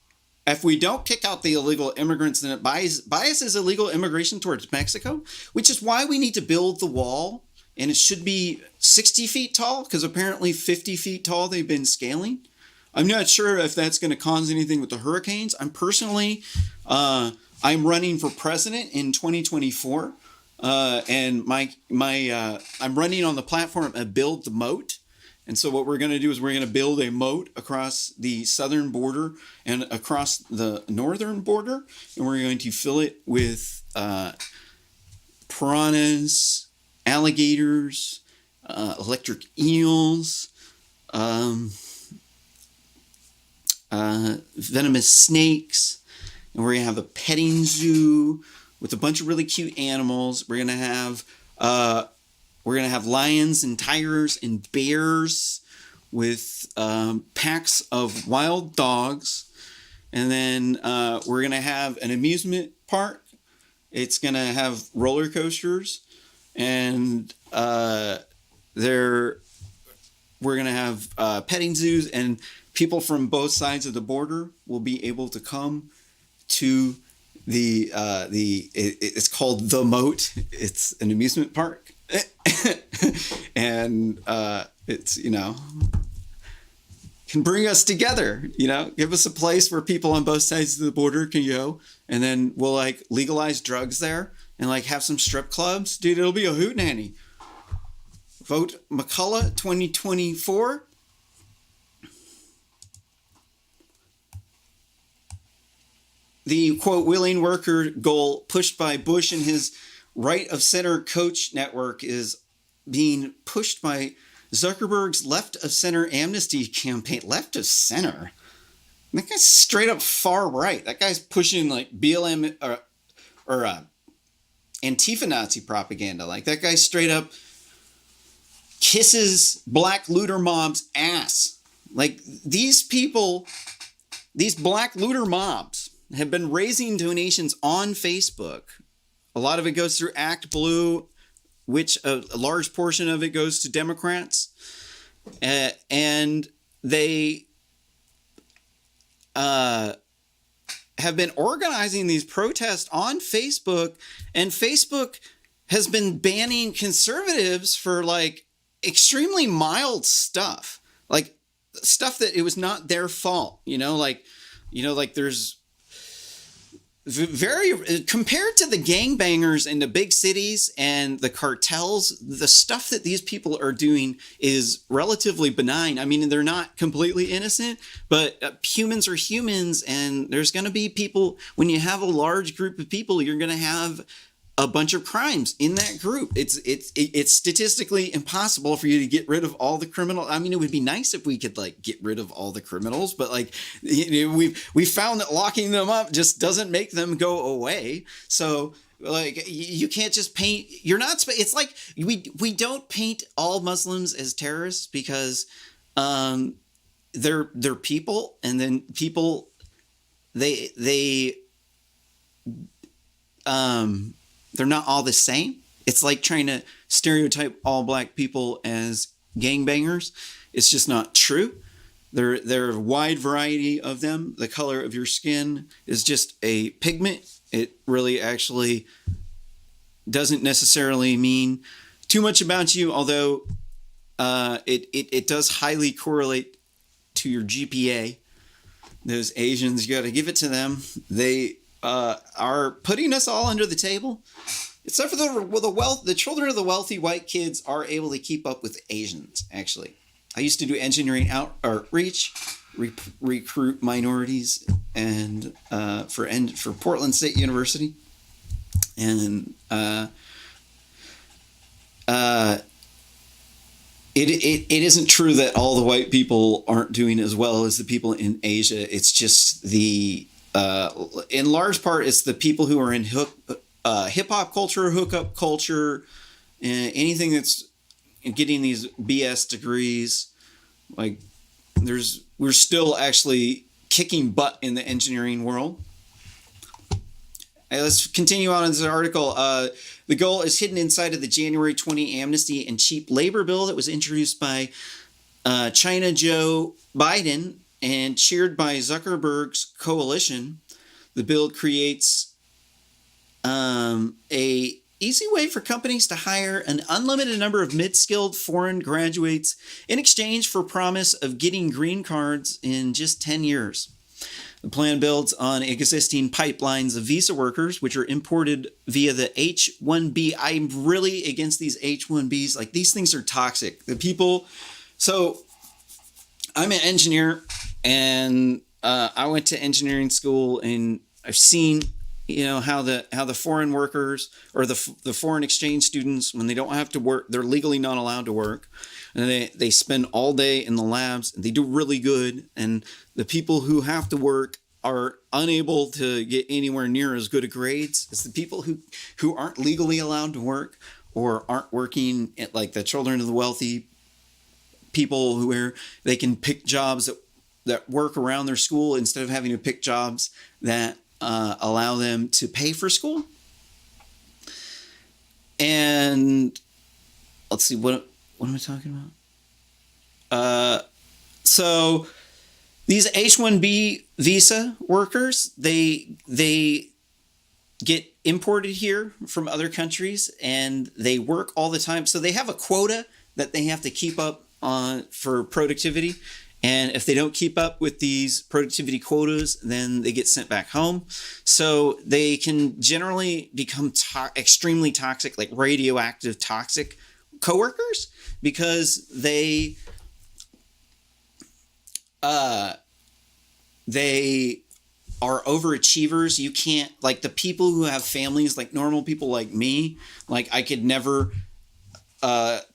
if we don't kick out the illegal immigrants, then it biases illegal immigration towards Mexico, which is why we need to build the wall. And it should be 60 feet tall, because apparently 50 feet tall they've been scaling. I'm not sure if that's going to cause anything with the hurricanes. I'm running for president in 2024, and I'm running on the platform of Build the Moat. And so what we're going to do is we're going to build a moat across the southern border and across the northern border, and we're going to fill it with piranhas, alligators, electric eels, venomous snakes, and we're gonna have a petting zoo with a bunch of really cute animals. We're gonna have lions and tigers and bears with packs of wild dogs, and then we're gonna have an amusement park. It's gonna have roller coasters, and we're gonna have petting zoos, and people from both sides of the border will be able to come to it's called The Moat. It's an amusement park. And It's, can bring us together, give us a place where people on both sides of the border can go, and then we'll like legalize drugs there and like have some strip clubs. Dude, it'll be a hootenanny. Vote McCullough 2024. The, quote, willing worker goal pushed by Bush and his right of center coach network is being pushed by Zuckerberg's left of center amnesty campaign. Left of center? That guy's straight up far right. That guy's pushing like BLM or Antifa-nazi propaganda. Like that guy straight up kisses black looter mobs' ass. Like these people, these black looter mobs have been raising donations on Facebook. A lot of it goes through Act Blue, which a large portion of it goes to Democrats. And they have been organizing these protests on Facebook. And Facebook has been banning conservatives for like extremely mild stuff. Like stuff that it was not their fault. Like there's very, compared to the gangbangers in the big cities and the cartels, the stuff that these people are doing is relatively benign. I mean, they're not completely innocent, but humans are humans, and there's going to be people, when you have a large group of people, you're going to have a bunch of crimes in that group. It's statistically impossible for you to get rid of all the criminals. I mean, it would be nice if we could like get rid of all the criminals, but like we found that locking them up just doesn't make them go away. So like you can't just paint. You're not. It's like we don't paint all Muslims as terrorists because they're people, and then people they're not all the same. It's like trying to stereotype all black people as gangbangers. It's just not true. There are a wide variety of them. The color of your skin is just a pigment. It really actually doesn't necessarily mean too much about you, although it does highly correlate to your GPA. Those Asians, you got to give it to them. They are putting us all under the table, except for the children of the wealthy white kids are able to keep up with Asians. Actually, I used to do engineering outreach, recruit minorities, and for Portland State University, and it isn't true that all the white people aren't doing as well as the people in Asia. It's just in large part, it's the people who are in hip hop culture, hookup culture, anything that's getting these BS degrees. Like we're still actually kicking butt in the engineering world. Let's continue on in this article. The goal is hidden inside of the January 20 amnesty and cheap labor bill that was introduced by China Joe Biden and cheered by Zuckerberg's coalition. The bill creates a easy way for companies to hire an unlimited number of mid-skilled foreign graduates in exchange for promise of getting green cards in just 10 years. The plan builds on existing pipelines of visa workers, which are imported via the H-1B. I'm really against these H-1Bs. Like, these things are toxic. So I'm an engineer, and I went to engineering school, and I've seen, how the foreign workers or the foreign exchange students, when they don't have to work, they're legally not allowed to work, and they spend all day in the labs, and they do really good, and the people who have to work are unable to get anywhere near as good of grades as the people who aren't legally allowed to work or aren't working at, like, the children of the wealthy people where they can pick jobs that work around their school instead of having to pick jobs that allow them to pay for school. And let's see, what am I talking about? So these H-1B visa workers, they get imported here from other countries, and they work all the time. So they have a quota that they have to keep up for productivity. And if they don't keep up with these productivity quotas, then they get sent back home. So they can generally become extremely toxic, like radioactive toxic coworkers, because they are overachievers. You can't, like the people who have families, like normal people like me, like I could never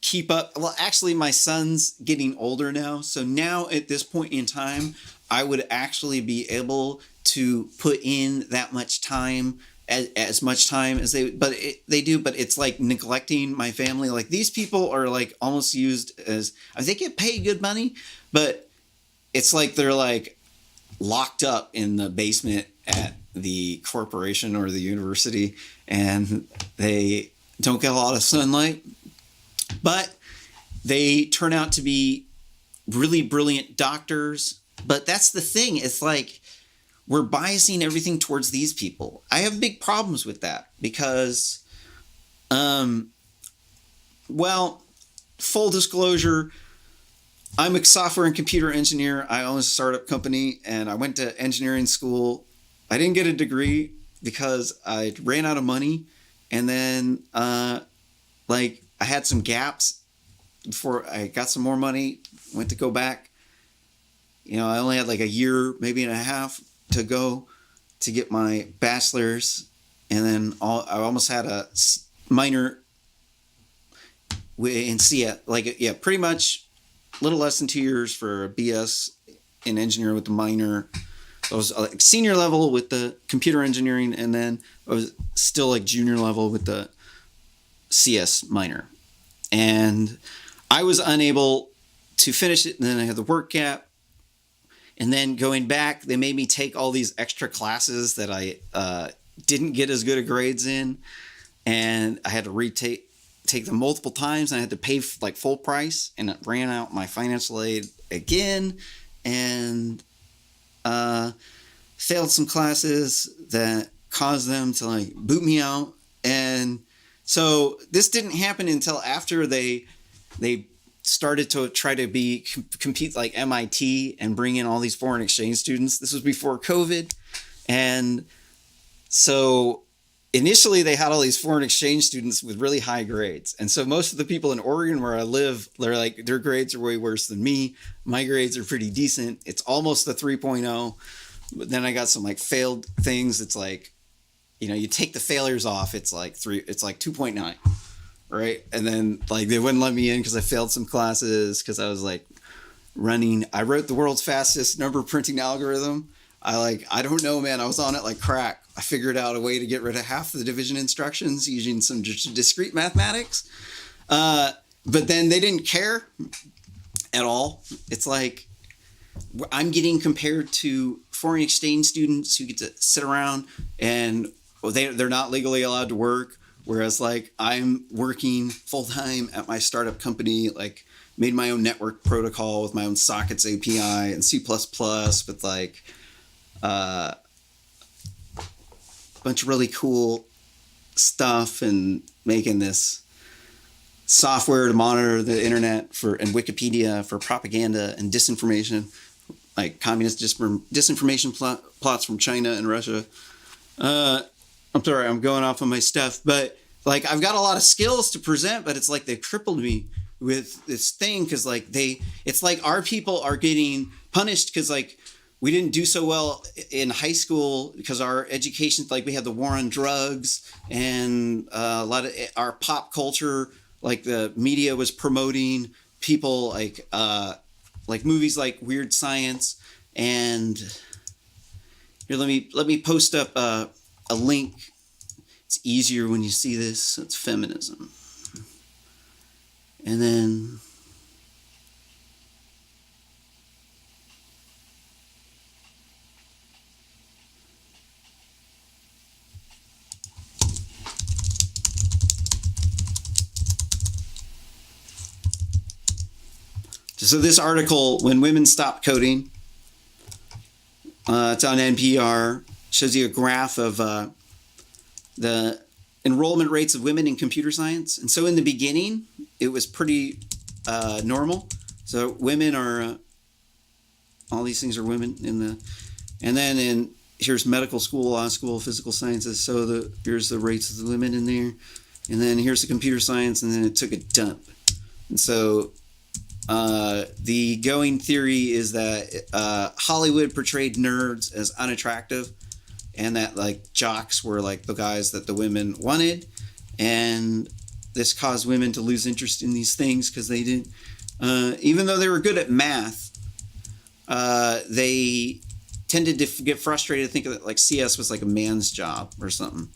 keep up. Well, actually, my son's getting older now. So now at this point in time, I would actually be able to put in that much time, as much time as they do. But it's like neglecting my family. Like these people are like almost used as, they get paid good money, but it's like they're like locked up in the basement at the corporation or the university, and they don't get a lot of sunlight. But they turn out to be really brilliant doctors. But that's the thing. It's like we're biasing everything towards these people. I have big problems with that because, well, full disclosure, I'm a software and computer engineer. I own a startup company, and I went to engineering school. I didn't get a degree because I ran out of money. And then, I had some gaps before I got some more money, went to go back. I only had like a year, maybe and a half to go to get my bachelor's. And then I almost had a minor in CS, pretty much a little less than 2 years for a BS in engineering with the minor. I was like senior level with the computer engineering, and then I was still like junior level with the CS minor. And I was unable to finish it, and then I had the work gap. And then going back, they made me take all these extra classes that I didn't get as good of grades in, and I had to take them multiple times, and I had to pay like full price, and it ran out my financial aid again, and failed some classes that caused them to like boot me out. And so this didn't happen until after they started to try to compete like MIT and bring in all these foreign exchange students. This was before COVID. And so initially they had all these foreign exchange students with really high grades. And so most of the people in Oregon where I live, they're like, their grades are way worse than me. My grades are pretty decent. It's almost a 3.0. But then I got some like failed things. It's like, you take the failures off, it's like 2.9, right? And then like they wouldn't let me in because I failed some classes because I was like I wrote the world's fastest number printing algorithm. I don't know, man. I was on it like crack. I figured out a way to get rid of half the division instructions using some discrete mathematics. But then they didn't care at all. It's like I'm getting compared to foreign exchange students who get to sit around and they're not legally allowed to work, whereas like I'm working full time at my startup company, like made my own network protocol with my own sockets API and C++ with like a bunch of really cool stuff, and making this software to monitor the internet and Wikipedia for propaganda and disinformation, like communist disinformation plots from China and Russia. I'm sorry, I'm going off on my stuff, but like I've got a lot of skills to present, but it's like they've crippled me with this thing because like it's like our people are getting punished because like we didn't do so well in high school because our education, like we had the war on drugs and a lot of our pop culture, like the media was promoting people like movies like Weird Science. And here, let me post up a link. It's easier when you see this. It's feminism. And then so this article, When Women Stop Coding, it's on NPR, shows you a graph of the enrollment rates of women in computer science. And so in the beginning, it was pretty normal So women are all these things are women in the, and then here's medical school, law school, physical sciences. So here's the rates of the women in there, and then here's the computer science, and then it took a dump. And so the going theory is that Hollywood portrayed nerds as unattractive, and that like jocks were like the guys that the women wanted, and this caused women to lose interest in these things because they didn't, even though they were good at math, they tended to get frustrated, think that like CS was like a man's job or something.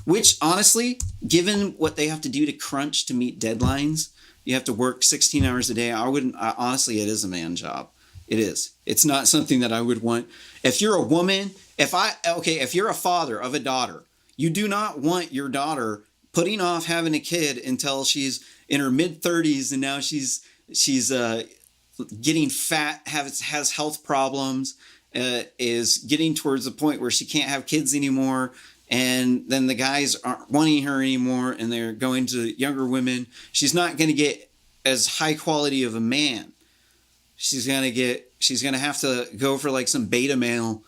Which honestly, given what they have to do to crunch to meet deadlines, you have to work 16 hours a day. Honestly, it is a man job. It is. It's not something that I would want. If you're a woman, if you're a father of a daughter, you do not want your daughter putting off having a kid until she's in her mid 30s and now she's getting fat, has health problems, is getting towards the point where she can't have kids anymore. And then the guys aren't wanting her anymore and they're going to younger women. She's not going to get as high quality of a man. She's going to have to go for like some beta male.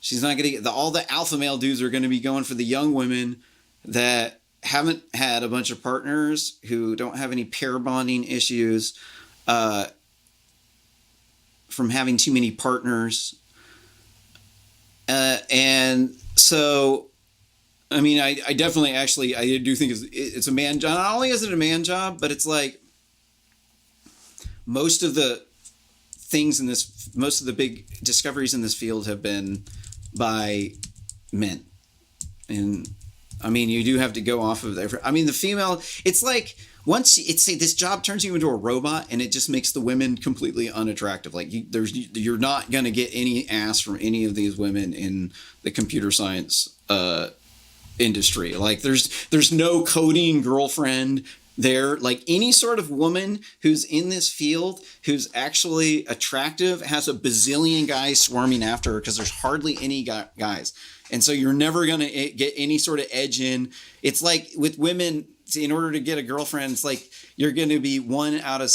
She's not going to get all the alpha male dudes are going to be going for the young women that haven't had a bunch of partners, who don't have any pair bonding issues from having too many partners. And so, I mean, I definitely actually, I do think it's a man job. Not only is it a man job, but it's like most of the big discoveries in this field have been by men. And I mean, you do have to go off of there. I mean, the female, it's like this job turns you into a robot and it just makes the women completely unattractive. Like you're not going to get any ass from any of these women in the computer science industry. Like there's no coding girlfriend there. Like any sort of woman who's in this field who's actually attractive has a bazillion guys swarming after her because there's hardly any guys. And so you're never going to get any sort of edge in. It's like with women, in order to get a girlfriend, it's like you're going to be one out of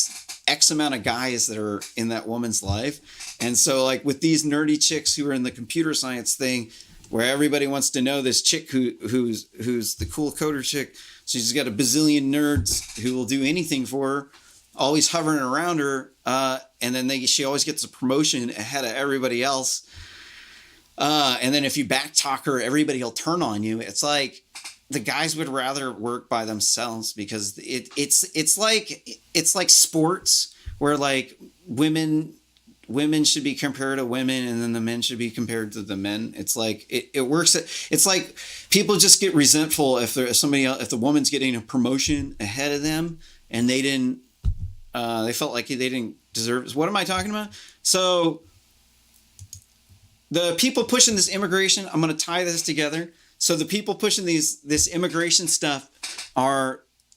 X amount of guys that are in that woman's life. And so like with these nerdy chicks who are in the computer science thing, where everybody wants to know this chick who's the cool coder chick. So she's got a bazillion nerds who will do anything for her, always hovering around her. And then she always gets a promotion ahead of everybody else. And then if you backtalk her, everybody will turn on you. It's like the guys would rather work by themselves because it's like sports where like women should be compared to women and then the men should be compared to the men. It's like it works. It's like people just get resentful if the woman's getting a promotion ahead of them and they felt like they didn't deserve it. What am I talking about? So the people pushing this immigration, I'm going to tie this together. So the people pushing this immigration stuff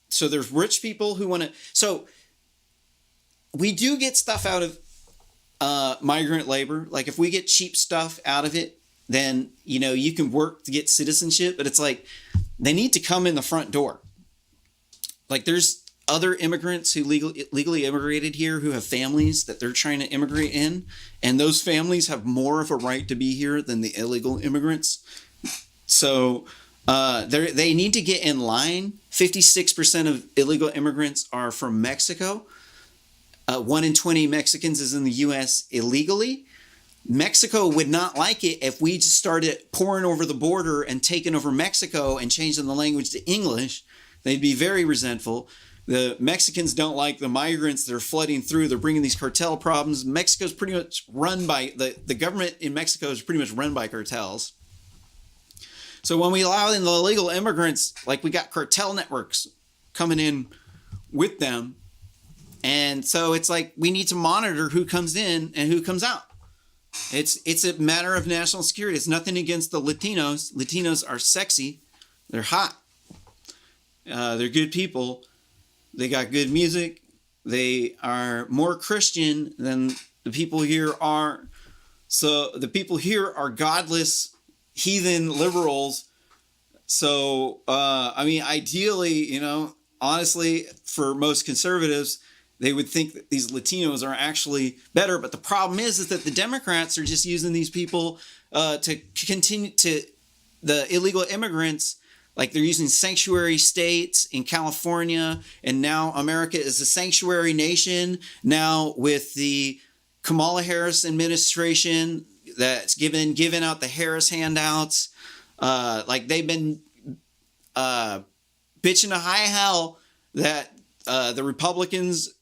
so there's rich people who want to, so we do get stuff out of migrant labor. Like if we get cheap stuff out of it, then, you can work to get citizenship, but it's like, they need to come in the front door. Like there's other immigrants who legally immigrated here who have families that they're trying to immigrate in. And those families have more of a right to be here than the illegal immigrants. So they need to get in line. 56% of illegal immigrants are from Mexico. 1 in 20 Mexicans is in the U.S. illegally. Mexico would not like it if we just started pouring over the border and taking over Mexico and changing the language to English. They'd be very resentful. The Mexicans don't like the migrants. They're flooding through. They're bringing these cartel problems. Mexico's pretty much run by the government in Mexico is pretty much run by cartels. So when we allow in the illegal immigrants, like we got cartel networks coming in with them. And so it's like we need to monitor who comes in and who comes out. It's a matter of national security. It's nothing against the Latinos. Latinos are sexy. They're hot. They're good people. They got good music. They are more Christian than the people here are. So the people here are godless, heathen liberals. So, I mean, ideally, honestly, for most conservatives, they would think that these Latinos are actually better. But the problem is that the Democrats are just using these people to continue to the illegal immigrants. Like they're using sanctuary states in California, and now America is a sanctuary nation now with the Kamala Harris administration that's giving out the Harris handouts. Like they've been bitching to high hell that the Republicans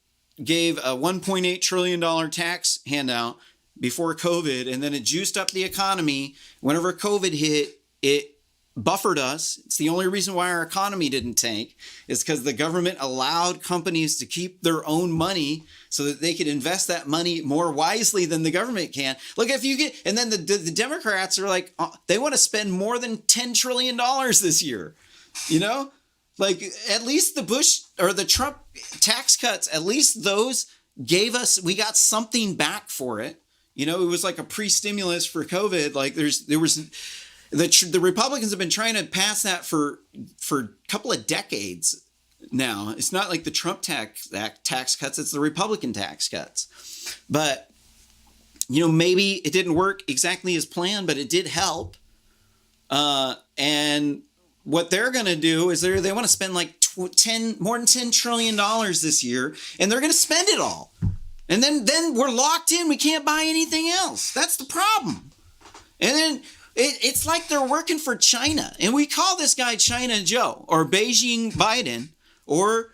gave a $1.8 trillion tax handout before COVID, and then it juiced up the economy. Whenever COVID hit, it buffered us. It's the only reason why our economy didn't tank, is because the government allowed companies to keep their own money so that they could invest that money more wisely than the government can. Look, if you get, and then the Democrats are like, they want to spend more than $10 trillion this year, you know? Like at least the Bush or the Trump tax cuts, at least those gave us, we got something back for it. You know, it was like a pre-stimulus for COVID. Like the Republicans have been trying to pass that for a couple of decades now. It's not like the Trump tax cuts, it's the Republican tax cuts. But, you know, maybe it didn't work exactly as planned, but it did help. And what they're going to do is they want to spend like more than $10 trillion this year, and they're going to spend it all. And then we're locked in. We can't buy anything else. That's the problem. And then it's like they're working for China. And we call this guy China Joe or Beijing Biden or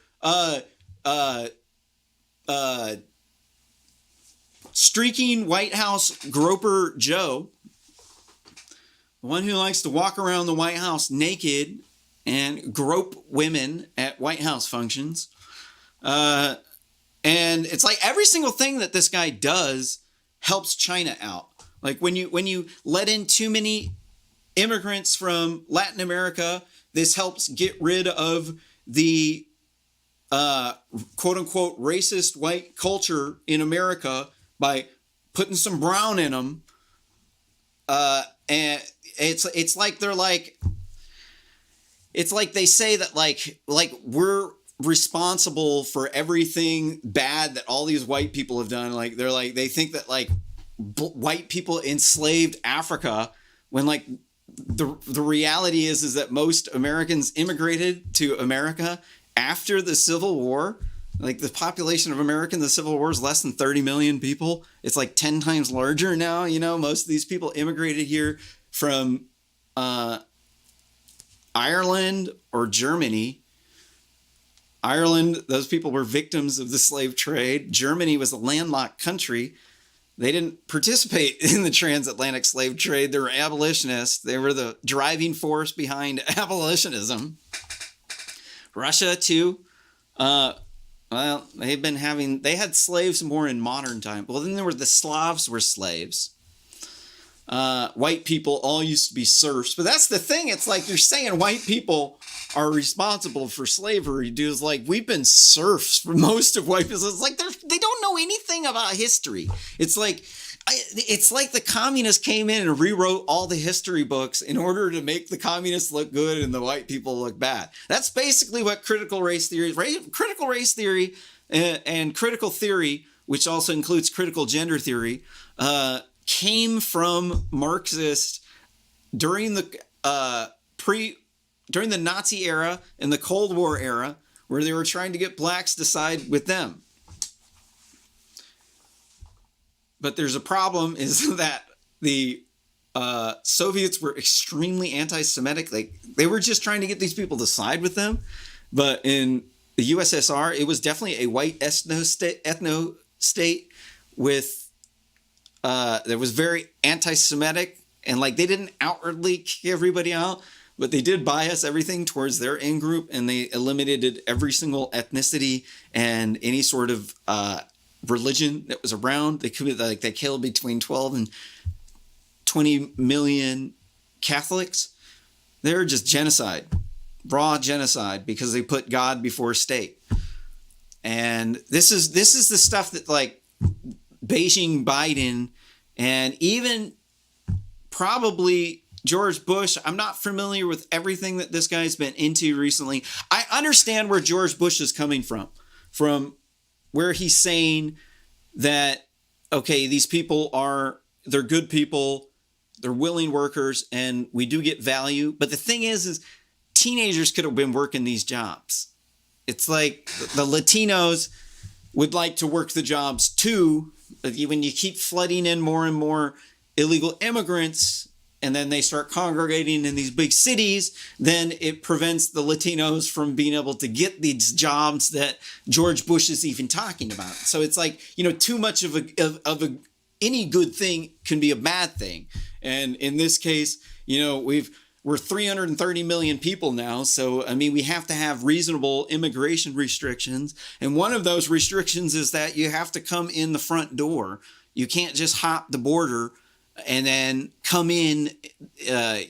streaking White House groper Joe, the one who likes to walk around the White House naked and grope women at White House functions. And it's like every single thing that this guy does helps China out. Like when you let in too many immigrants from Latin America, this helps get rid of the quote unquote racist white culture in America by putting some brown in them. And it's like they're like, it's like they say that like we're responsible for everything bad that all these white people have done. Like they're like, they think that like white people enslaved Africa, when like the reality is that most Americans immigrated to America after the Civil War. Like the population of America in the Civil War is less than 30 million people. It's like 10 times larger now. You know, most of these people immigrated here from Ireland or Germany. Ireland, those people were victims of the slave trade. Germany was a landlocked country. They didn't participate in the transatlantic slave trade. They were abolitionists. They were the driving force behind abolitionism. Russia, too. Well, they had slaves more in modern time. Well, then there were the Slavs were slaves. White people all used to be serfs. But that's the thing. It's like you're saying white people are responsible for slavery. Dude, it's like we've been serfs for most of white people. It's like they don't know anything about history. It's like the communists came in and rewrote all the history books in order to make the communists look good and the white people look bad. That's basically what critical race theory is. Critical race theory and critical theory, which also includes critical gender theory, came from Marxists during the Nazi era and the Cold War era, where they were trying to get blacks to side with them. But there's a problem, is that the Soviets were extremely anti-Semitic. Like they were just trying to get these people to side with them. But in the USSR, it was definitely a white ethno state with that was very anti-Semitic, and like they didn't outwardly kick everybody out, but they did bias everything towards their in-group, and they eliminated every single ethnicity and any sort of religion that was around. They killed between 12 and 20 million Catholics. They were just genocide, raw genocide, because they put God before state. And this is the stuff that like Beijing Biden and even probably George Bush. I'm not familiar with everything that this guy's been into recently. I understand where George Bush is coming from where he's saying that, okay, these people they're good people, they're willing workers, and we do get value. But the thing is teenagers could have been working these jobs. It's like the Latinos would like to work the jobs too. When you keep flooding in more and more illegal immigrants, and then they start congregating in these big cities, then it prevents the Latinos from being able to get these jobs that George Bush is even talking about. So it's like, too much of any good thing can be a bad thing. And in this case, we're 330 million people now. So, we have to have reasonable immigration restrictions. And one of those restrictions is that you have to come in the front door. You can't just hop the border and then come in a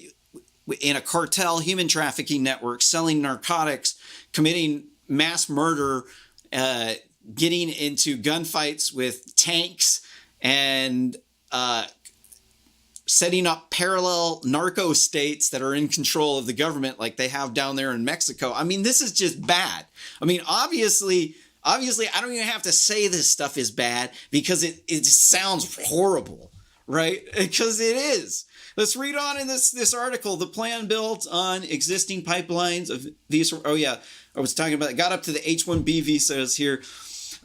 cartel human trafficking network, selling narcotics, committing mass murder, getting into gunfights with tanks, and setting up parallel narco states that are in control of the government like they have down there in Mexico. This is just bad. Obviously, I don't even have to say this stuff is bad because it just sounds horrible. Right? Because it is. Let's read on in this article. The plan built on existing pipelines of visa. Oh, yeah. I was talking about it. Got up to the H-1B visas here.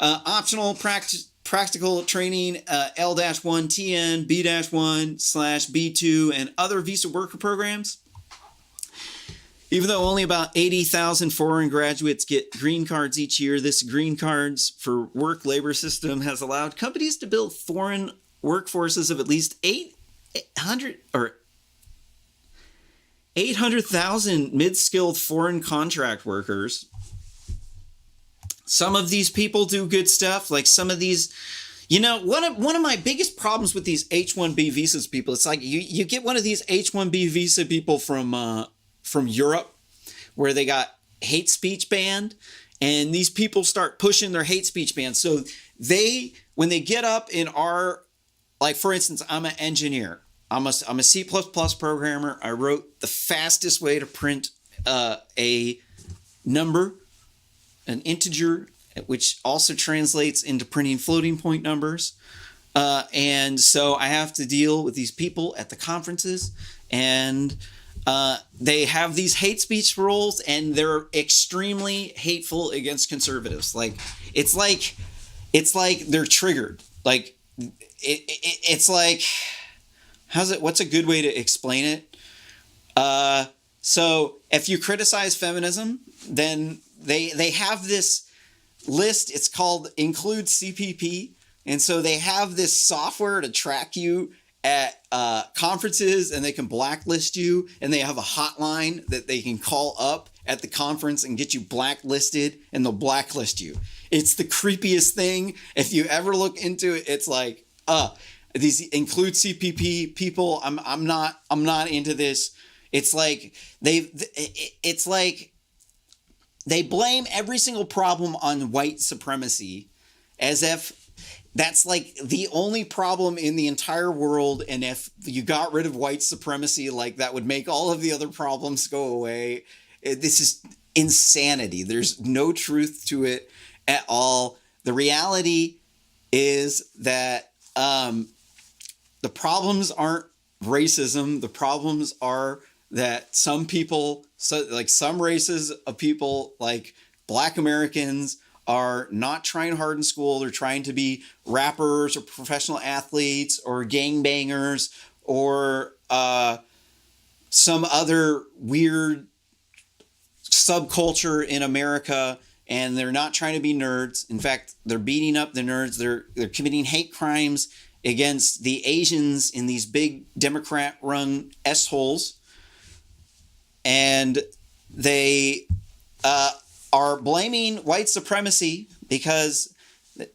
Optional practical training, L-1TN, B-1/B2, and other visa worker programs. Even though only about 80,000 foreign graduates get green cards each year, this green cards for work labor system has allowed companies to build foreign workforces of at least 800,000 mid-skilled foreign contract workers. Some of these people do good stuff. Like some of these, one of my biggest problems with these H-1B visas people, it's like you get one of these H-1B visa people from Europe where they got hate speech banned, and these people start pushing their hate speech ban. So when they get up in our, like, for instance, I'm an engineer. I'm a C++ programmer. I wrote the fastest way to print a number, an integer, which also translates into printing floating point numbers. And so I have to deal with these people at the conferences, and they have these hate speech rules, and they're extremely hateful against conservatives. It's like they're triggered. It's like, what's a good way to explain it? So if you criticize feminism, then they have this list. It's called Include CPP. And so they have this software to track you at conferences, and they can blacklist you, and they have a hotline that they can call up at the conference and get you blacklisted, and they'll blacklist you. It's the creepiest thing. If you ever look into it, it's like, these Include CPP people, I'm not into this. It's like they blame every single problem on white supremacy, as if that's like the only problem in the entire world. And if you got rid of white supremacy, like that would make all of the other problems go away. This is insanity. There's no truth to it at all. The reality is that the problems aren't racism. The problems are that some people, some races of people, like Black Americans, are not trying hard in school. They're trying to be rappers or professional athletes or gangbangers or some other weird subculture in America, and they're not trying to be nerds. In fact, they're beating up the nerds. They're committing hate crimes against the Asians in these big Democrat-run S-holes. And they are blaming white supremacy because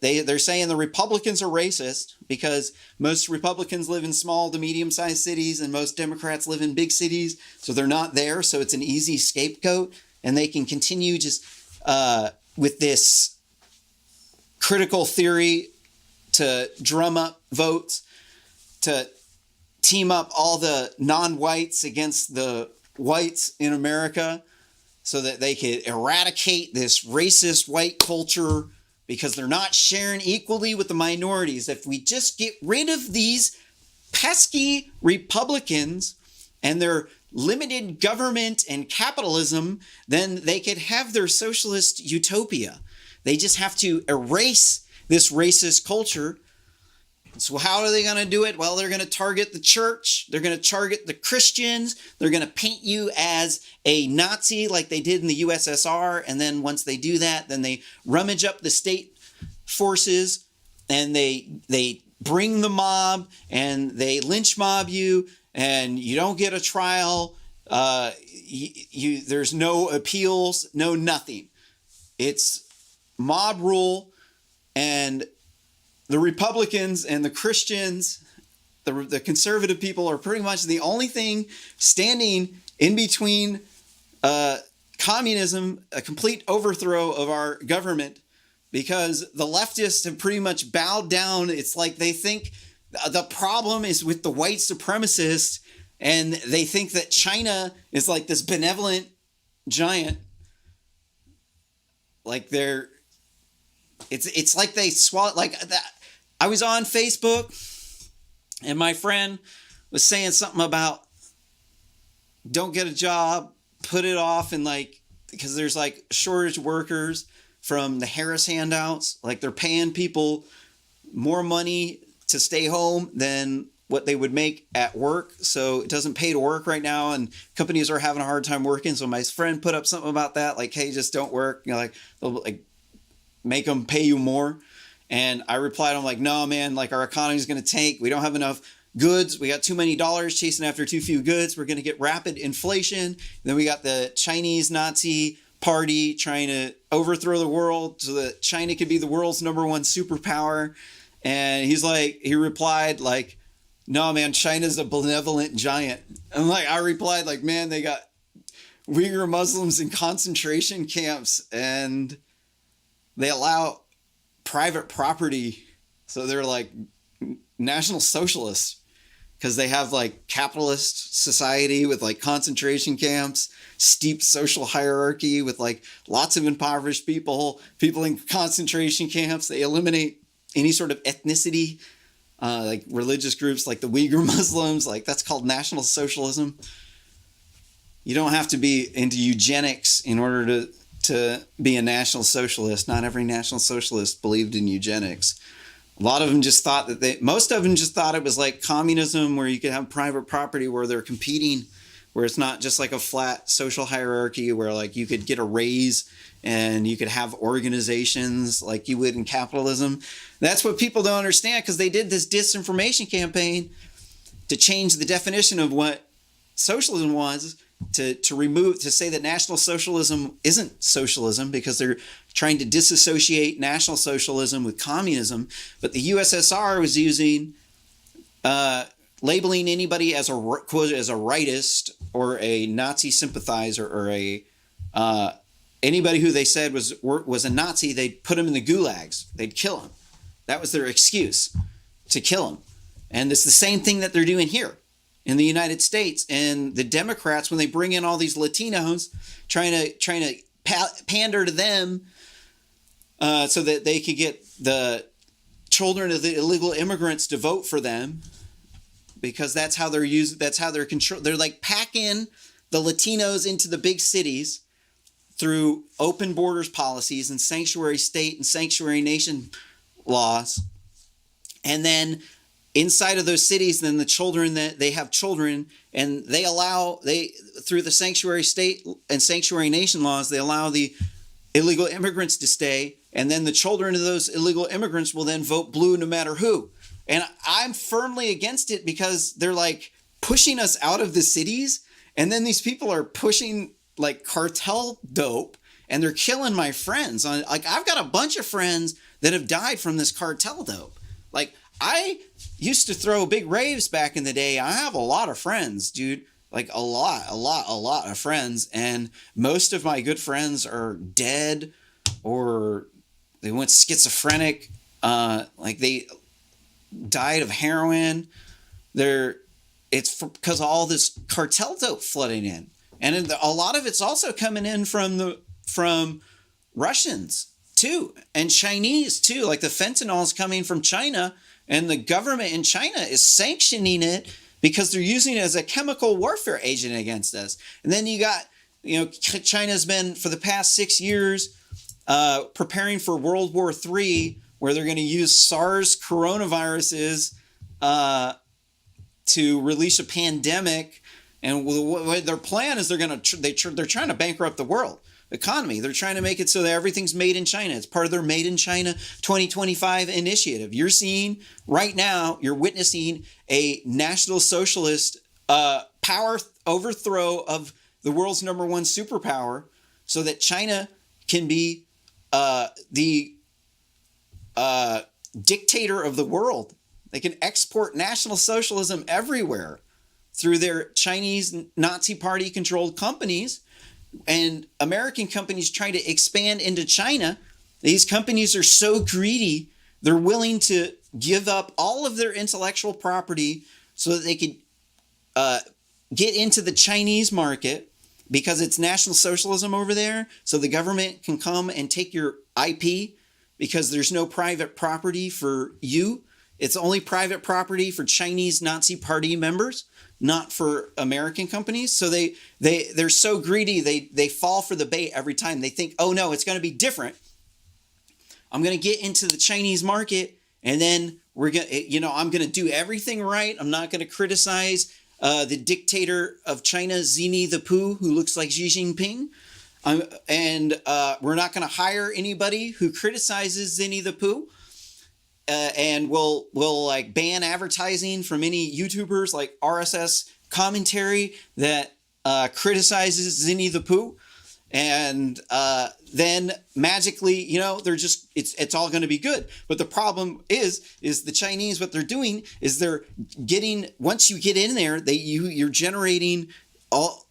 they're saying the Republicans are racist because most Republicans live in small to medium-sized cities and most Democrats live in big cities, so they're not there. So it's an easy scapegoat, and they can continue just with this critical theory to drum up votes, to team up all the non-whites against the whites in America so that they could eradicate this racist white culture because they're not sharing equally with the minorities. If we just get rid of these pesky Republicans and their limited government and capitalism, then they could have their socialist utopia. They just have to erase this racist culture. So how are they going to do it? Well, they're going to target the church. They're going to target the Christians. They're going to paint you as a Nazi like they did in the USSR. And then once they do that, then they rummage up the state forces and they bring the mob and they lynch mob you, and you don't get a trial. There's no appeals, no nothing. It's mob rule, and the Republicans and the Christians, the conservative people, are pretty much the only thing standing in between communism, a complete overthrow of our government, because the leftists have pretty much bowed down. It's like they think the problem is with the white supremacists, and they think that China is like this benevolent giant. Like it's like they swallow like that. I was on Facebook and my friend was saying something about don't get a job, put it off, and like, because there's like shortage of workers from the Harris handouts. Like they're paying people more money to stay home than what they would make at work. So it doesn't pay to work right now, and companies are having a hard time working. So my friend put up something about that, like, hey, just don't work. You know, like they'll like make them pay you more. And I replied, I'm like, no, man, like our economy is going to tank. We don't have enough goods. We got too many dollars chasing after too few goods. We're going to get rapid inflation. Then we got the Chinese Nazi party trying to overthrow the world so that China could be the world's #1 superpower. And he replied like, no, man, China's a benevolent giant. And like, I replied like, man, they got Uyghur Muslims in concentration camps and they allow private property. So they're like national socialists because they have like capitalist society with like concentration camps, steep social hierarchy with like lots of impoverished people in concentration camps. They eliminate any sort of ethnicity, like religious groups like the Uyghur Muslims. Like that's called national socialism. You don't have to be into eugenics in order to be a national socialist. Not every national socialist believed in eugenics. A lot of them just thought most of them just thought it was like communism, where you could have private property where they're competing, where it's not just like a flat social hierarchy where like you could get a raise and you could have organizations like you would in capitalism. That's what people don't understand, because they did this disinformation campaign to change the definition of what socialism was, to say that National Socialism isn't socialism, because they're trying to disassociate National Socialism with communism. But the USSR was using labeling anybody as a rightist or a Nazi sympathizer or anybody who they said was a Nazi. They'd put him in the gulags. They'd kill him. That was their excuse, to kill him. And it's the same thing that they're doing here in the United States. And the Democrats, when they bring in all these Latinos, trying to pander to them so that they could get the children of the illegal immigrants to vote for them, because that's how they're control. They're like packing the Latinos into the big cities through open borders policies and sanctuary state and sanctuary nation laws. And then inside of those cities, then the children that they have children, and through the sanctuary state and sanctuary nation laws, they allow the illegal immigrants to stay. And then the children of those illegal immigrants will then vote blue no matter who. And I'm firmly against it, because they're like pushing us out of the cities. And then these people are pushing like cartel dope, and they're killing my friends. Like I've got a bunch of friends that have died from this cartel dope. Like I used to throw big raves back in the day. I have a lot of friends, dude. Like a lot of friends. And most of my good friends are dead, or they went schizophrenic. Like they died of heroin. It's because of all this cartel dope flooding in. And a lot of it's also coming in from Russians too, and Chinese too. Like the fentanyl is coming from China, and the government in China is sanctioning it because they're using it as a chemical warfare agent against us. And then you got, China's been for the past 6 years preparing for World War III, where they're going to use SARS coronaviruses to release a pandemic. And their plan is they're trying to bankrupt the world economy. They're trying to make it so that everything's made in China. It's part of their Made in China 2025 initiative. You're seeing right now, you're witnessing a National Socialist power overthrow of the world's number one superpower, so that China can be the dictator of the world. They can export National Socialism everywhere through their Chinese Nazi Party controlled companies, and American companies trying to expand into China. These companies are so greedy, they're willing to give up all of their intellectual property so that they could get into the Chinese market, because it's National Socialism over there. So the government can come and take your IP because there's no private property for you. It's only private property for Chinese Nazi Party members, not for American companies. So they're so greedy, they fall for the bait every time. They think, oh no, it's going to be different. I'm going to get into the Chinese market, and then I'm going to do everything right. I'm not going to criticize the dictator of China, Zini the Pooh, who looks like Xi Jinping. And we're not going to hire anybody who criticizes Zini the Pooh. And we'll like ban advertising from any YouTubers like RSS Commentary that criticizes Zini the Pooh. And then magically, they're just, it's all going to be good. But the problem is the Chinese, what they're doing is they're getting, once you get in there, you're generating all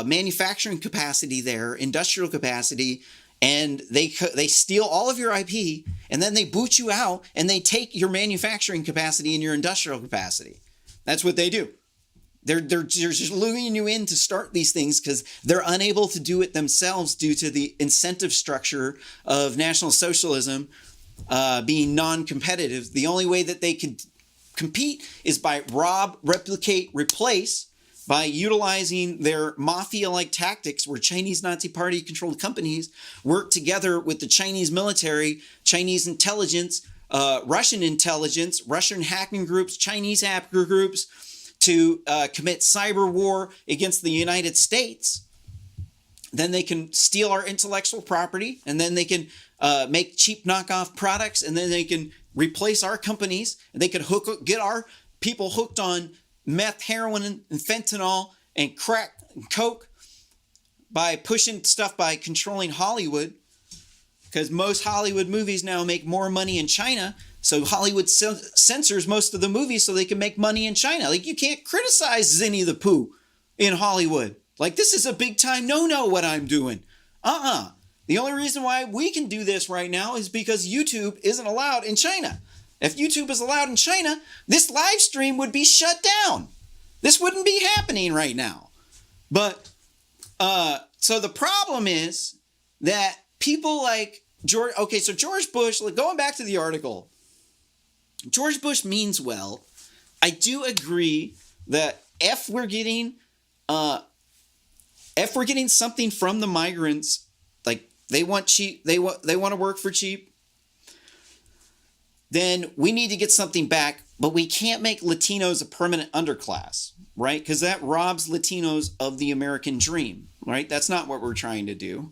manufacturing capacity there, industrial capacity, and they steal all of your IP, and then they boot you out, and they take your manufacturing capacity and your industrial capacity. That's what they do. They're just luring you in to start these things because they're unable to do it themselves due to the incentive structure of National Socialism being non-competitive. The only way that they could compete is by rob, replicate, replace, by utilizing their mafia-like tactics where Chinese Nazi Party-controlled companies work together with the Chinese military, Chinese intelligence, Russian hacking groups, Chinese hacker groups, to commit cyber war against the United States. Then they can steal our intellectual property, and then they can make cheap knockoff products, and then they can replace our companies, and they can get our people hooked on meth, heroin, and fentanyl, and crack, and coke, by pushing stuff by controlling Hollywood, because most Hollywood movies now make more money in China. So Hollywood censors most of the movies so they can make money in China. Like, you can't criticize Zinni the Pooh in Hollywood. Like, this is a big time no-no what I'm doing. The only reason why we can do this right now is because YouTube isn't allowed in China. If YouTube is allowed in China, this live stream would be shut down. This wouldn't be happening right now. But, so the problem is that people like George Bush, going back to the article, George Bush means well. I do agree that if we're getting something from the migrants, like they want cheap, they want to work for cheap, then we need to get something back. But we can't make Latinos a permanent underclass, right? Because that robs Latinos of the American dream, right? That's not what we're trying to do.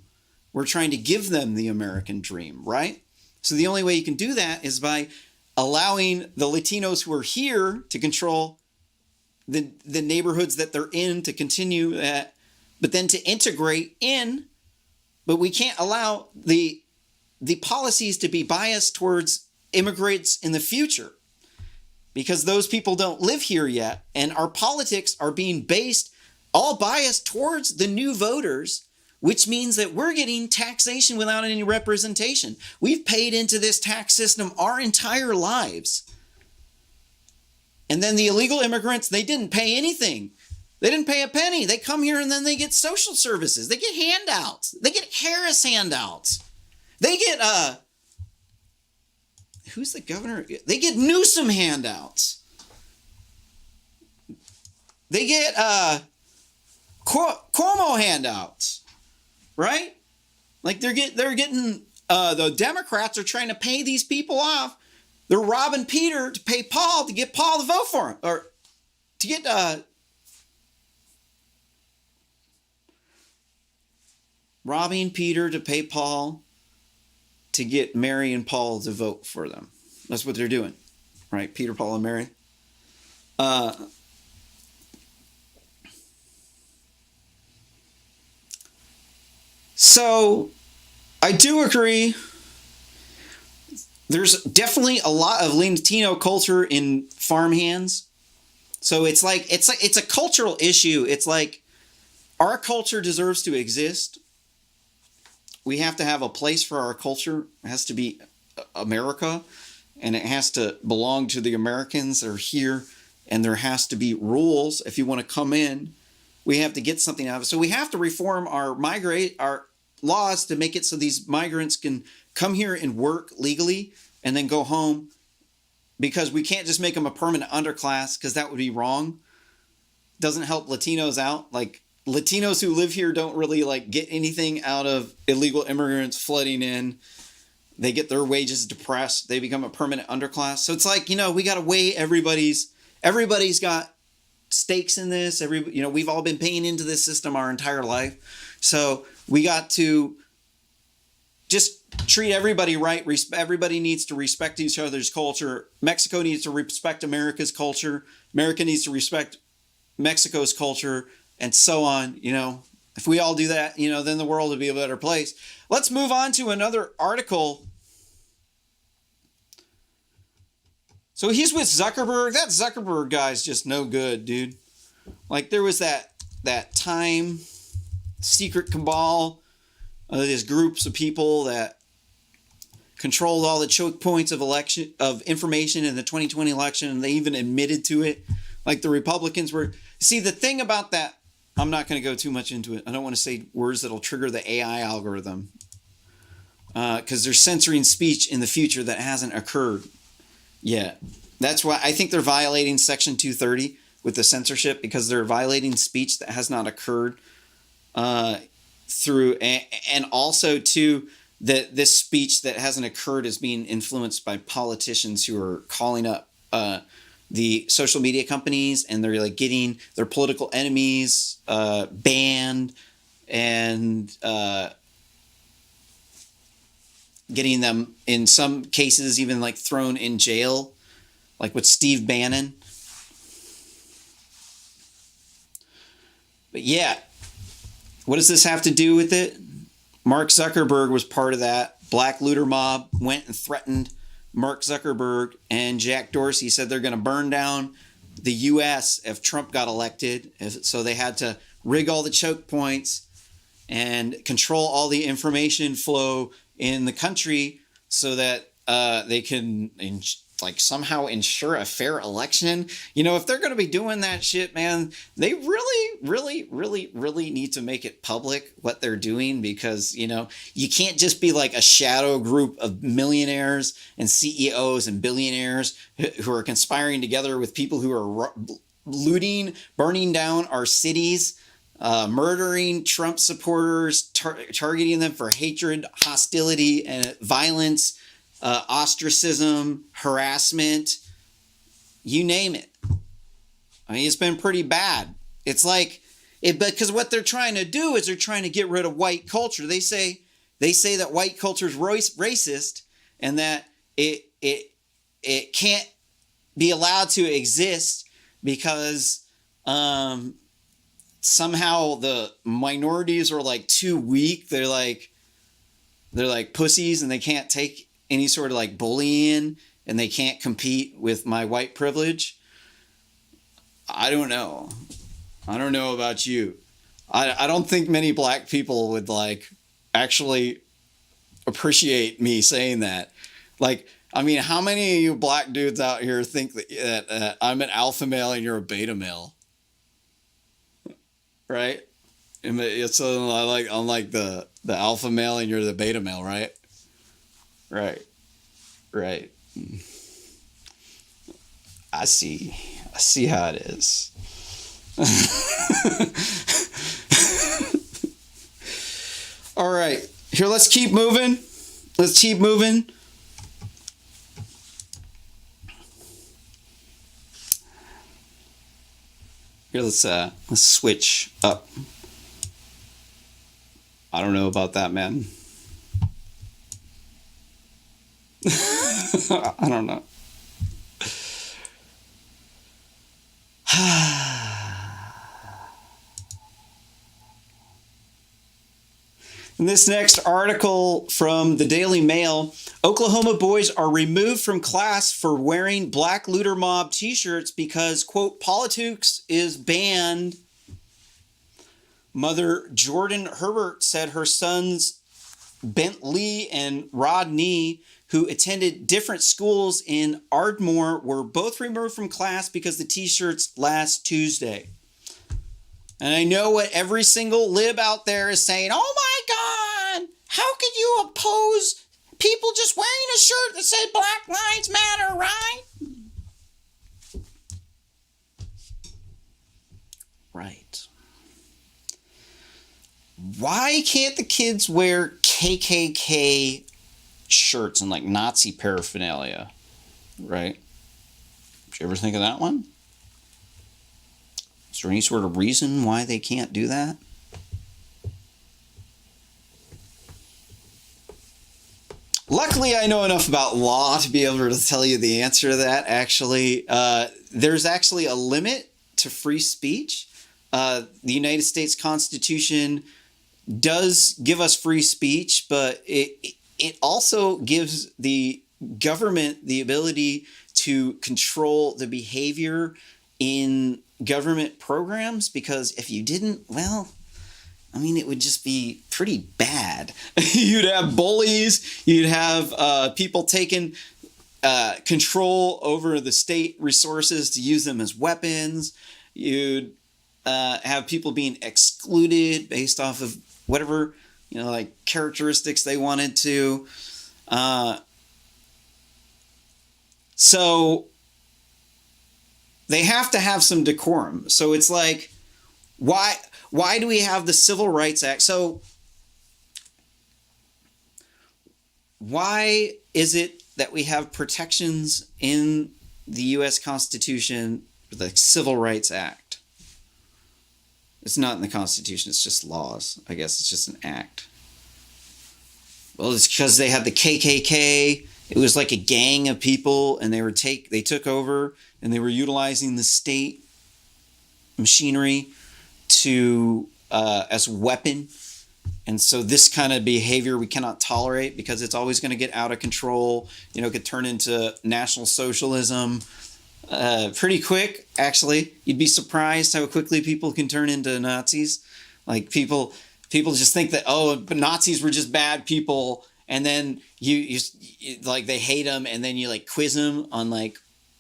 We're trying to give them the American dream, right? So the only way you can do that is by allowing the Latinos who are here to control the neighborhoods that they're in, to continue that, but then to integrate in. But we can't allow the policies to be biased towards immigrants in the future, because those people don't live here yet, and our politics are being all biased towards the new voters, which means that we're getting taxation without any representation. We've paid into this tax system our entire lives. And then the illegal immigrants, they didn't pay anything. They didn't pay a penny. They come here and then they get social services. They get handouts. They get Harris handouts. They get who's the governor? They get Newsom handouts. They get Cuomo handouts, right? Like they're getting the Democrats are trying to pay these people off. They're robbing Peter to pay Paul to get Paul to vote for him, or to get robbing Peter to pay Paul to get Mary and Paul to vote for them. That's what they're doing, right? Peter, Paul, and Mary. So I do agree. There's definitely a lot of Latino culture in farmhands. So it's a cultural issue. It's like our culture deserves to exist. We have to have a place for our culture. It has to be America, and it has to belong to the Americans that are here, and there has to be rules. If you want to come in, we have to get something out of it. So we have to reform our laws to make it so these migrants can come here and work legally and then go home, because we can't just make them a permanent underclass, because that would be wrong. Doesn't help Latinos out. Like, Latinos who live here don't really like get anything out of illegal immigrants flooding in. They get their wages depressed. They become a permanent underclass. So it's like, we got to weigh everybody's got stakes in this. We've all been paying into this system our entire life. So we got to just treat everybody right. Everybody needs to respect each other's culture. Mexico needs to respect America's culture. America needs to respect Mexico's culture, and so on. If we all do that, then the world would be a better place. Let's move on to another article. So he's with Zuckerberg. That Zuckerberg guy's just no good, dude. Like, there was that Time secret cabal, these groups of people that controlled all the choke points of information in the 2020 election, and they even admitted to it. Like, the Republicans were. See, the thing about that, I'm not going to go too much into it. I don't want to say words that'll trigger the AI algorithm, because they're censoring speech in the future that hasn't occurred yet. That's why I think they're violating Section 230 with the censorship, because they're violating speech that has not occurred through, and also too, that this speech that hasn't occurred is being influenced by politicians who are calling up the social media companies, and they're like getting their political enemies banned, and getting them in some cases even like thrown in jail, like with Steve Bannon. But yeah, what does this have to do with it? Mark Zuckerberg was part of that. Black looter mob went and threatened Mark Zuckerberg, and Jack Dorsey said they're going to burn down the U.S. if Trump got elected. So they had to rig all the choke points and control all the information flow in the country so that they can somehow ensure a fair election. If they're going to be doing that shit, man, they really, really, really, really need to make it public what they're doing, because, you can't just be like a shadow group of millionaires and CEOs and billionaires who are conspiring together with people who are looting, burning down our cities, murdering Trump supporters, targeting them for hatred, hostility, and violence, ostracism, harassment, you name it. I mean, it's been pretty bad. It's like because what they're trying to do is they're trying to get rid of white culture. They say that white culture is racist, and that it can't be allowed to exist because somehow the minorities are like too weak. They're like pussies, and they can't take any sort of like bullying, and they can't compete with my white privilege. I don't know about you. I don't think many black people would like actually appreciate me saying that. Like, I mean, how many of you black dudes out here think that I'm an alpha male and you're a beta male? Right? And it's I'm like the alpha male and you're the beta male, right? Right. I see how it is. All right, here, let's keep moving. Here, let's switch up. I don't know about that, man. I don't know. In this next article from the Daily Mail, Oklahoma boys are removed from class for wearing Black Looter Mob t-shirts because, quote, politics is banned. Mother Jordan Herbert said her sons Bentley and Rodney, who attended different schools in Ardmore, were both removed from class because the t-shirts last Tuesday. And I know what every single lib out there is saying. Oh my God, how could you oppose people just wearing a shirt that said Black Lives Matter, right? Right. Why can't the kids wear KKK shirts and like Nazi paraphernalia? Right? Did you ever think of that one? Is there any sort of reason why they can't do that? Luckily, I know enough about law to be able to tell you the answer to that, actually. There's actually a limit to free speech. The United States Constitution does give us free speech, but it also gives the government the ability to control the behavior in government programs, because if you didn't, well, I mean, it would just be pretty bad. You'd have bullies, you'd have people taking control over the state resources to use them as weapons. You'd have people being excluded based off of whatever, like characteristics they wanted to. So they have to have some decorum. So it's like, why do we have the Civil Rights Act? So why is it that we have protections in the U.S. Constitution for the Civil Rights Act? It's not in the Constitution, it's just laws. I guess it's just an act. Well, it's because they had the KKK. It was like a gang of people, and they took over, and they were utilizing the state machinery to as a weapon. And so this kind of behavior we cannot tolerate, because it's always going to get out of control. It could turn into National Socialism pretty quick, actually. You'd be surprised how quickly people can turn into Nazis. Like people just think that, but Nazis were just bad people, and then you like they hate them, and then you like quiz them on like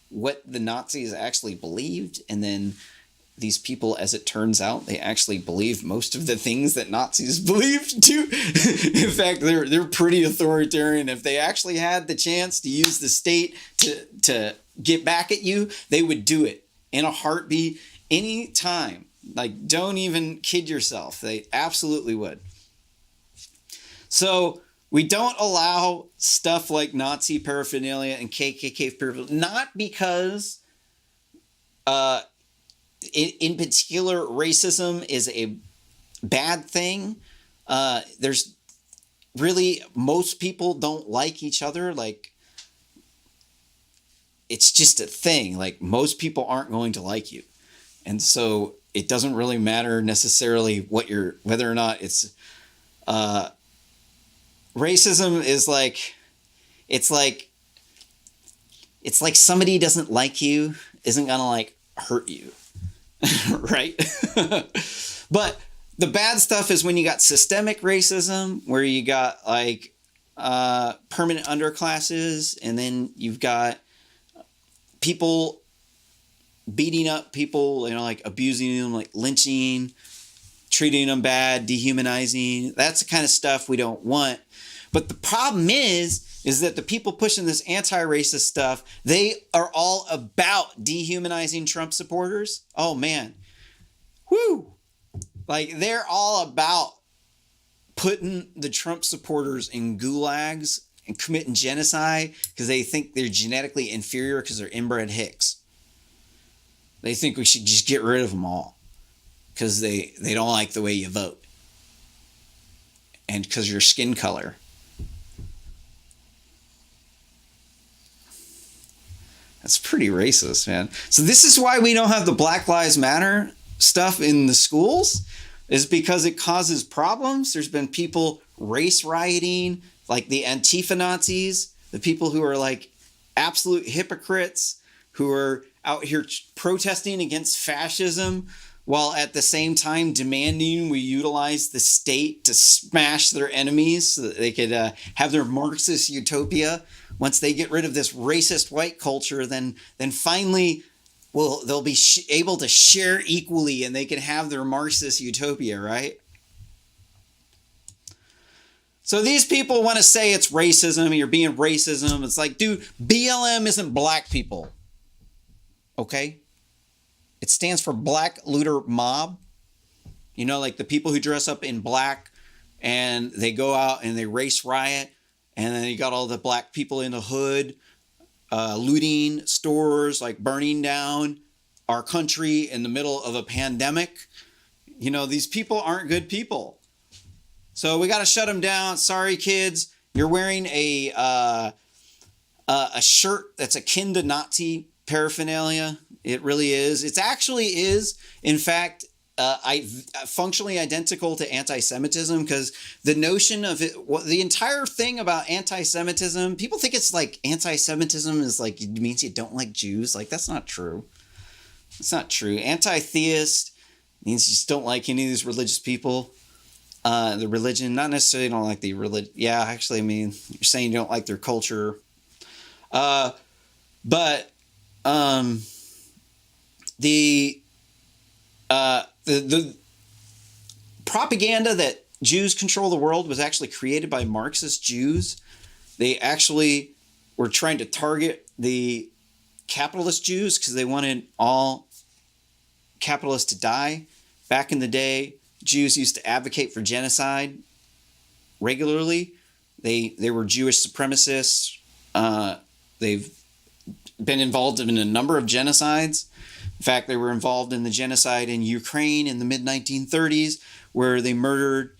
what the Nazis actually believed, and then these people, as it turns out, they actually believed most of the things that Nazis believed too. In fact, they're pretty authoritarian. If they actually had the chance to use the state to get back at you, they would do it in a heartbeat, any time. Like, don't even kid yourself. They absolutely would. So we don't allow stuff like Nazi paraphernalia and KKK paraphernalia, not because in particular racism is a bad thing. There's really, most people don't like each other. Like, it's just a thing. Like, most people aren't going to like you. And so it doesn't really matter necessarily whether or not it's, racism is like, it's like somebody doesn't like you isn't gonna like hurt you. Right? But the bad stuff is when you got systemic racism, where you got like permanent underclasses, and then you've got people beating up people, like abusing them, like lynching, treating them bad, dehumanizing. That's the kind of stuff we don't want. But the problem is is that the people pushing this anti-racist stuff, they are all about dehumanizing Trump supporters. Oh man. Whoo! Like, they're all about putting the Trump supporters in gulags and committing genocide because they think they're genetically inferior because they're inbred hicks. They think we should just get rid of them all because they don't like the way you vote and because your skin color. That's pretty racist, man. So this is why we don't have the Black Lives Matter stuff in the schools, is because it causes problems. There's been people race rioting, like the Antifa-Nazis, the people who are like absolute hypocrites, who are out here protesting against fascism, while at the same time demanding we utilize the state to smash their enemies so that they could have their Marxist utopia. Once they get rid of this racist white culture, then finally, well, they'll be able to share equally and they can have their Marxist utopia, right? So these people want to say it's racism, you're being racism. It's like, dude, BLM isn't black people. Okay? It stands for Black Looter Mob. You know, like the people who dress up in black and they go out and they race riot. And then you got all the black people in the hood looting stores, like burning down our country in the middle of a pandemic. You know, these people aren't good people. So we got to shut them down. Sorry, kids. You're wearing a shirt that's akin to Nazi paraphernalia. It really is. It actually is, in fact, functionally identical to anti-Semitism, because the notion of it, the entire thing about anti-Semitism, people think it's like anti-Semitism is like, it means you don't like Jews. Like, that's not true. It's not true. Anti-theist means you just don't like any of these religious people. The religion, not necessarily don't like the religion. Yeah, actually, I mean, you're saying you don't like their culture. But the propaganda that Jews control the world was actually created by Marxist Jews. They actually were trying to target the capitalist Jews because they wanted all capitalists to die. Back in the day, Jews used to advocate for genocide regularly. They were Jewish supremacists. They've been involved in a number of genocides. In fact, they were involved in the genocide in Ukraine in the mid-1930s, where they murdered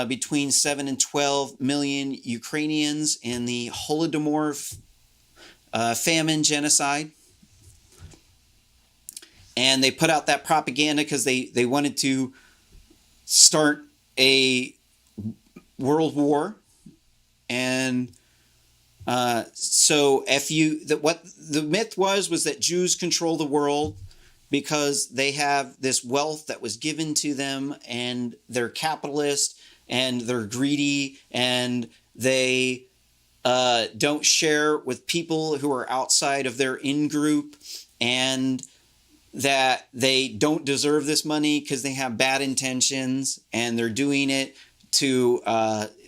between 7 and 12 million Ukrainians in the Holodomor famine genocide. And they put out that propaganda because they wanted to start a world war. And so what the myth was that Jews control the world because they have this wealth that was given to them, and they're capitalist and they're greedy, and they don't share with people who are outside of their in-group, and that they don't deserve this money because they have bad intentions, and they're doing it to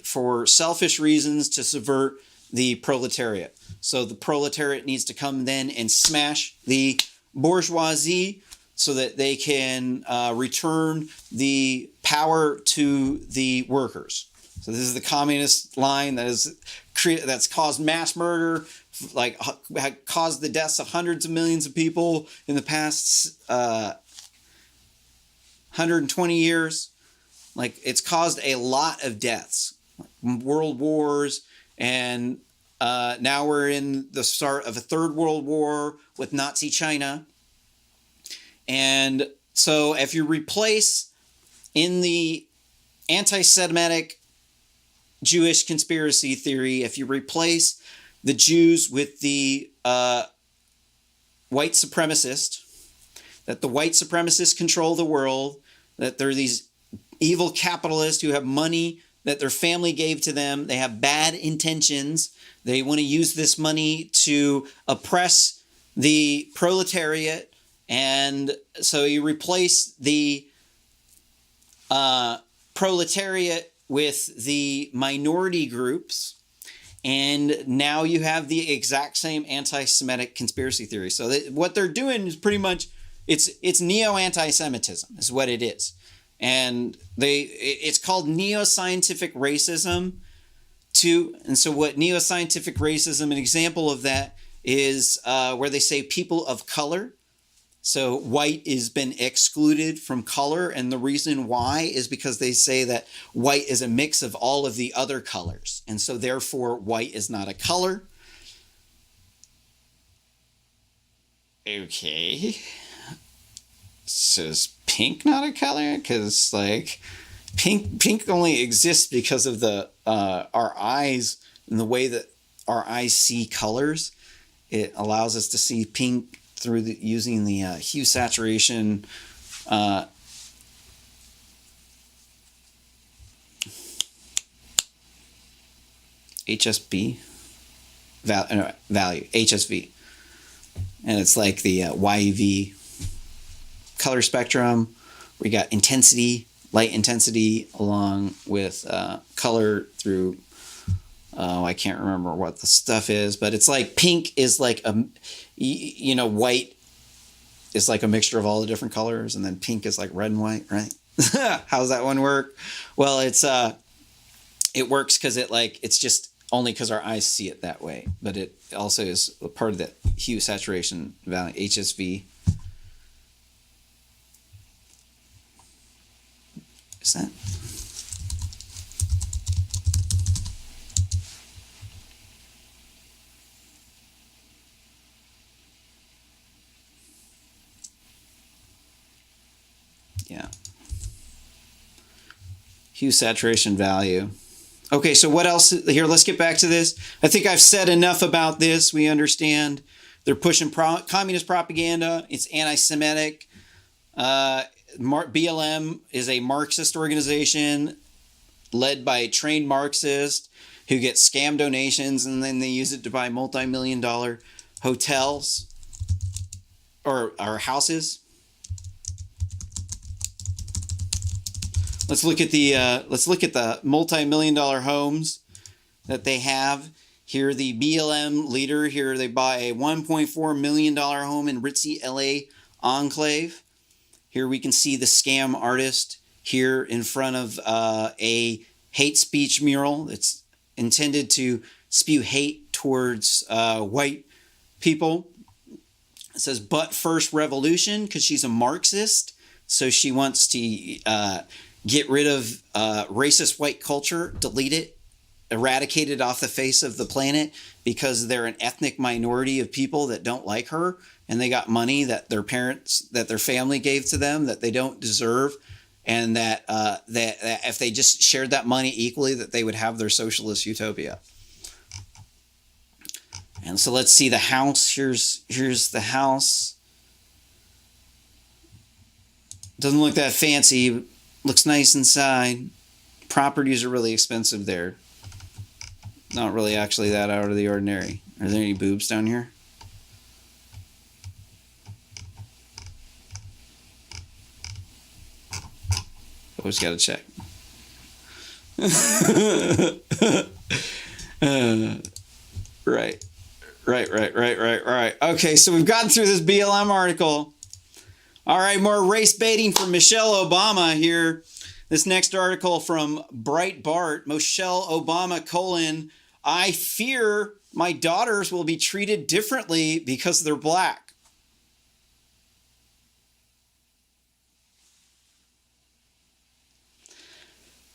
for selfish reasons to subvert the proletariat. So the proletariat needs to come then and smash the bourgeoisie so that they can return the power to the workers. So this is the communist line that's caused mass murder, like caused the deaths of hundreds of millions of people in the past 120 years. Like, it's caused a lot of deaths, world wars, and now we're in the start of a third world war with Nazi China. And so if you replace in the anti-Semitic Jewish conspiracy theory, if you replace the Jews with the white supremacist, that the white supremacists control the world, that they're these evil capitalists who have money that their family gave to them, they have bad intentions, they want to use this money to oppress the proletariat, and so you replace the proletariat with the minority groups, And now you have the exact same anti-Semitic conspiracy theory. So what they're doing is pretty much it's neo-anti-Semitism is what it is, and it's called neo-scientific racism too. And so what neo-scientific racism, an example of that is where they say people of color. So white has been excluded from color, and the reason why is because they say that white is a mix of all of the other colors, and so therefore white is not a color. Okay. So is pink not a color? Because like pink only exists because of the our eyes and the way that our eyes see colors. It allows us to see pink through using the hue saturation HSV value, HSV, and it's like the YV color spectrum. We got intensity, light intensity, along with color through I can't remember what the stuff is, but it's like pink is like white is like a mixture of all the different colors, and then pink is like red and white, right? How's that one work? Well, it works because it's just only because our eyes see it that way, but it also is a part of the hue saturation value, HSV. Is that? Yeah. Hue saturation value. Okay, so what else? Here, let's get back to this. I think I've said enough about this. We understand they're pushing communist propaganda. It's anti-Semitic. BLM is a Marxist organization led by a trained Marxist who gets scam donations, and then they use it to buy multi-million-dollar hotels or houses. Let's look at the multi-million-dollar homes that they have. Here, the BLM leader. Here, they buy a $1.4 million home in ritzy LA enclave. Here we can see the scam artist here in front of a hate speech mural that's intended to spew hate towards white people. It says, "But first revolution," because she's a Marxist, so she wants to get rid of racist white culture, delete it, eradicate it off the face of the planet, because they're an ethnic minority of people that don't like her, and they got money that their parents, that their family gave to them that they don't deserve, and that if they just shared that money equally, that they would have their socialist utopia. And so let's see the house. Here's the house. Doesn't look that fancy. Looks nice inside. Properties are really expensive there. Not really actually that out of the ordinary. Are there any boobs down here? Always got to check. Right. Okay, so we've gotten through this BLM article. All right, more race baiting from Michelle Obama here. This next article from Breitbart, Michelle Obama, I fear my daughters will be treated differently because they're black.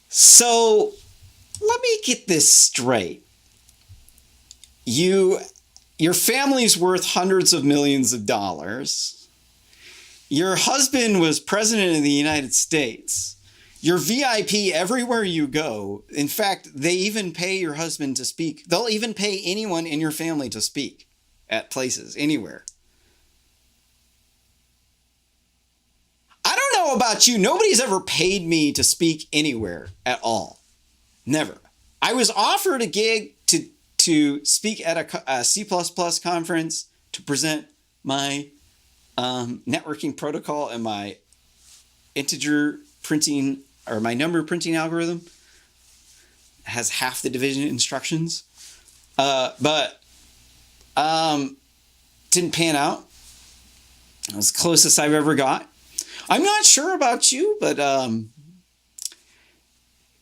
So let me get this straight. Your family's worth hundreds of millions of dollars. Your husband was president of the United States. You're VIP everywhere you go. In fact, they even pay your husband to speak. They'll even pay anyone in your family to speak at places, anywhere. I don't know about you. Nobody's ever paid me to speak anywhere at all. Never. I was offered a gig to speak at a C++ conference to present my networking protocol and my integer printing, or my number printing algorithm. It has half the division instructions. But didn't pan out. It was the closest I've ever got. I'm not sure about you, but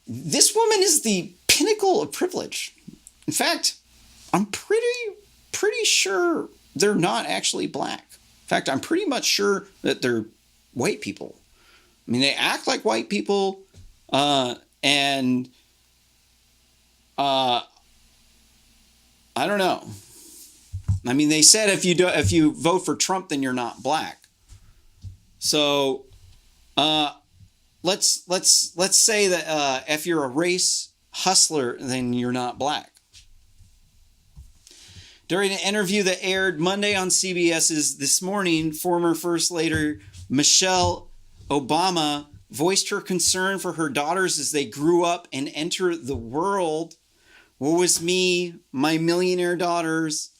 this woman is the pinnacle of privilege. In fact, I'm pretty sure they're not actually black. In fact, I'm pretty much sure that they're white people. I mean, they act like white people, and I don't know. I mean, they said if you vote for Trump, then you're not black. So let's say that if you're a race hustler, then you're not black. During an interview that aired Monday on CBS's This Morning, former First Lady Michelle Obama voiced her concern for her daughters as they grew up and enter the world. Woe is me, my millionaire daughters